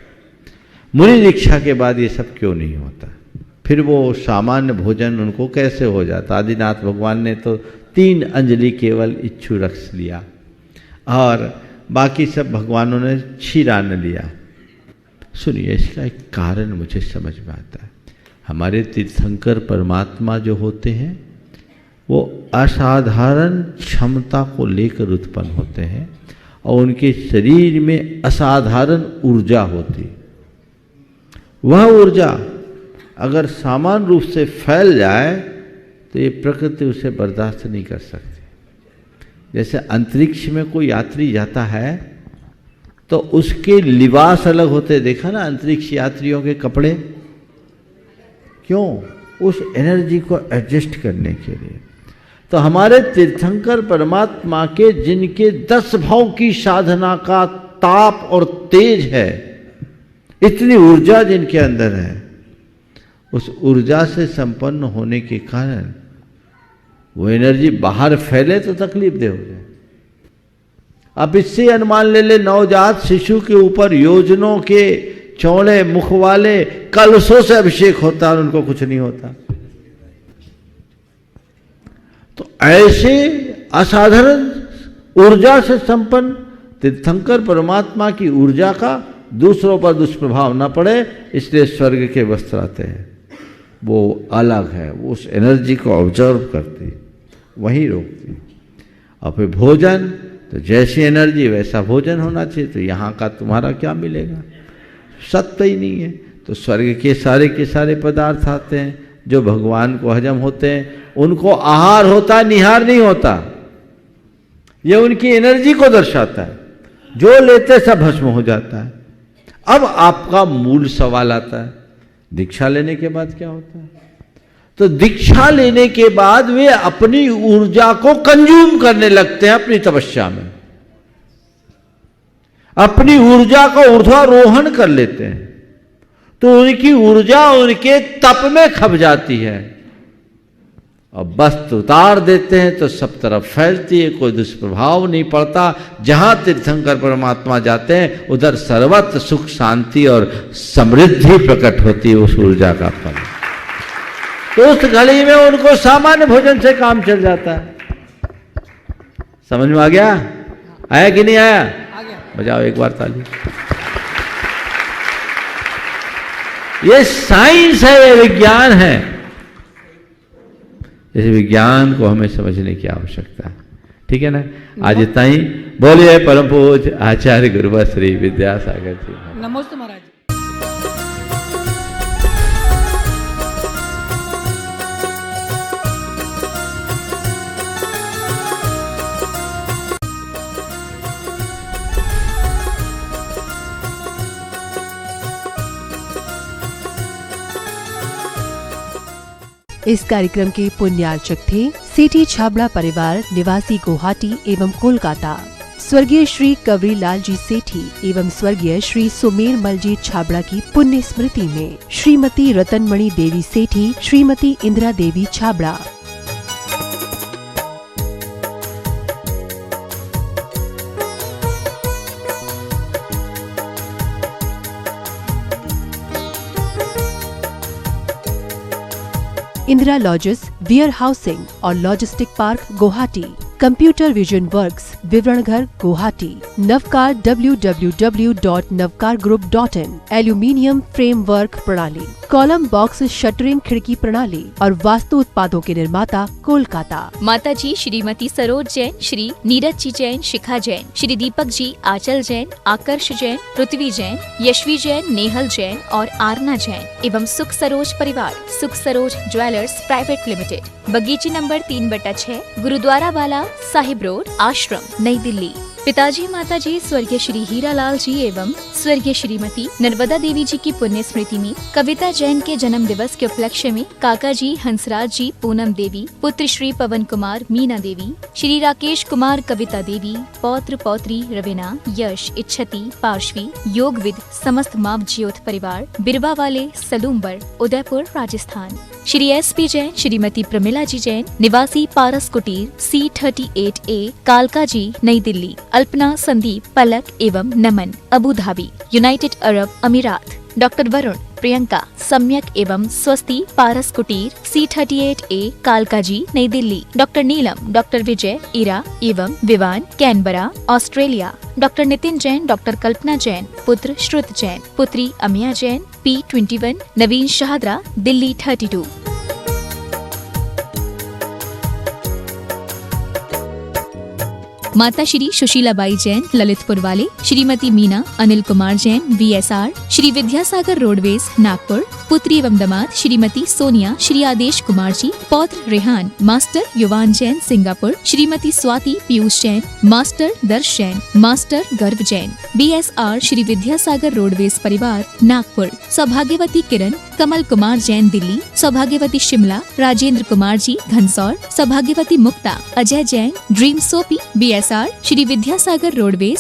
मुनि दीक्षा के बाद ये सब क्यों नहीं होता? फिर वो सामान्य भोजन उनको कैसे हो जाता? आदिनाथ भगवान ने तो 3 अंजलि केवल इच्छु रक्ष लिया और बाकी सब भगवानों ने क्षीरान्न लिया। सुनिए, इसका एक कारण मुझे समझ में आता है। हमारे तीर्थंकर परमात्मा जो होते हैं वो असाधारण क्षमता को लेकर उत्पन्न होते हैं और उनके शरीर में असाधारण ऊर्जा होती। वह ऊर्जा अगर सामान्य रूप से फैल जाए तो ये प्रकृति उसे बर्दाश्त नहीं कर सकती। जैसे अंतरिक्ष में कोई यात्री जाता है तो उसके लिबास अलग होते, देखा ना अंतरिक्ष यात्रियों के कपड़े, क्यों? उस एनर्जी को एडजस्ट करने के लिए। तो हमारे तीर्थंकर परमात्मा के जिनके 10 भाव की साधना का ताप और तेज है, इतनी ऊर्जा जिनके अंदर है, उस ऊर्जा से संपन्न होने के कारण वो एनर्जी बाहर फैले तो तकलीफ दे हो जाए। अब इससे अनुमान ले ले, नवजात शिशु के ऊपर योजनों के चौड़े मुख वाले कलशों से अभिषेक होता और उनको कुछ नहीं होता। तो ऐसे असाधारण ऊर्जा से संपन्न तीर्थंकर परमात्मा की ऊर्जा का दूसरों पर दुष्प्रभाव न पड़े, इसलिए स्वर्ग के वस्त्र आते हैं। वो अलग है, वो उस एनर्जी को ऑब्जर्व करती, वहीं रोकती। और फिर भोजन, तो जैसी एनर्जी वैसा भोजन होना चाहिए। तो यहाँ का तुम्हारा क्या मिलेगा? सत्य ही नहीं है। तो स्वर्ग के सारे पदार्थ आते हैं जो भगवान को हजम होते हैं, उनको आहार होता, निहार नहीं होता। ये उनकी एनर्जी को दर्शाता है। जो लेते सब भस्म हो जाता है। अब आपका मूल सवाल आता है, दीक्षा लेने के बाद क्या होता है? तो दीक्षा लेने के बाद वे अपनी ऊर्जा को कंज्यूम करने लगते हैं अपनी तपस्या में, अपनी ऊर्जा को ऊर्ध्वारोहण कर लेते हैं। तो उनकी ऊर्जा उनके तप में खप जाती है और वस्त्र उतार देते हैं तो सब तरफ फैलती है, कोई दुष्प्रभाव नहीं पड़ता। जहां तीर्थंकर परमात्मा जाते हैं उधर सर्वत्र सुख शांति और समृद्धि प्रकट होती है उस ऊर्जा का फल। तो उस घड़ी में उनको सामान्य भोजन से काम चल जाता है। समझ में आ गया? आया कि नहीं आया? बजाओ एक बार ताली। ये साइंस है, ये विज्ञान है। इस विज्ञान को हमें समझने की आवश्यकता है। ठीक है ना? आज इतना ही। बोलिए परम पूज्य आचार्य गुरुवर श्री विद्यासागर जी। नमस्ते महाराज। इस कार्यक्रम के पुण्यार्चक थे सेठी छाबड़ा परिवार निवासी गुवाहाटी एवं कोलकाता, स्वर्गीय श्री कवरी लाल जी सेठी एवं स्वर्गीय श्री सुमेर मल जी छाबड़ा की पुण्य स्मृति में Shrimati Ratanmani Devi Sethi, Shrimati Indira Devi Chhabra. Indira lodges, warehousing और logistic park Guwahati, computer vision works, Vivaran Ghar Guwahati, Navkar www.navkargroup.in, aluminium framework प्रणाली, कॉलम बॉक्स शटरिंग खिड़की प्रणाली और वास्तु उत्पादों के निर्माता कोलकाता। माताजी श्रीमती सरोज जैन, श्री नीरज जी जैन, शिखा जैन, श्री दीपक जी, आचल जैन, आकर्ष जैन, पृथ्वी जैन, यशवी जैन, नेहल जैन और आरना जैन एवं सुख सरोज परिवार, सुख सरोज ज्वेलर्स प्राइवेट लिमिटेड, बगीची नंबर 3/6, गुरुद्वारा वाला, साहिब रोड, आश्रम, नई दिल्ली। पिताजी माताजी स्वर्गीय श्री हीरालाल जी एवं स्वर्गीय श्रीमती नर्मदा देवी जी की पुण्य स्मृति में कविता जैन के जन्म दिवस के उपलक्ष्य में काका जी हंसराज जी, पूनम देवी, पुत्र श्री पवन कुमार, मीना देवी, श्री राकेश कुमार, कविता देवी, पौत्र पौत्री रवीना, यश, इच्छति, पार्श्वी, योगविद, समस्त माव ज्योत परिवार, बिरवा वाले, सलूम्बर, उदयपुर, राजस्थान। श्री SP जैन, श्रीमती प्रमिला जी जैन, निवासी पारस कुटीर, C38A, कालका जी, नई दिल्ली। अल्पना, संदीप, पलक एवं नमन, अबू धाबी, यूनाइटेड अरब अमीरात। डॉक्टर वरुण, प्रियंका, सम्यक एवं स्वस्ति, पारस कुटीर, C38A, कालका जी, नई दिल्ली। डॉक्टर नीलम, डॉक्टर विजय, इरा एवं Vivan, Canberra, Australia. Doctor Nitin Jain, doctor Kalpana Jain, पुत्र श्रुत जैन, पुत्री अमिया जैन, P21, नवीन शाहदरा, दिल्ली 32। माता श्री सुशीलाबाई जैन ललितपुर वाले, श्रीमती मीना अनिल कुमार जैन VSR, श्री विद्यासागर रोडवेज नागपुर, पुत्री एवं दामाद श्रीमती सोनिया, श्री आदेश कुमार जी, पौत्र रेहान, मास्टर युवान जैन सिंगापुर, श्रीमती स्वाति पीयूष जैन, मास्टर दर्श जैन, मास्टर गर्व जैन, BSR श्री विद्यासागर रोडवेज परिवार नागपुर, सौभाग्यवती किरण कमल कुमार जैन दिल्ली, सौभाग्यवती शिमला राजेंद्र कुमार जी घनसौर, सौभाग्यवती Mukta Ajay Jain dream soapy BSR Shri Vidyasagar roadways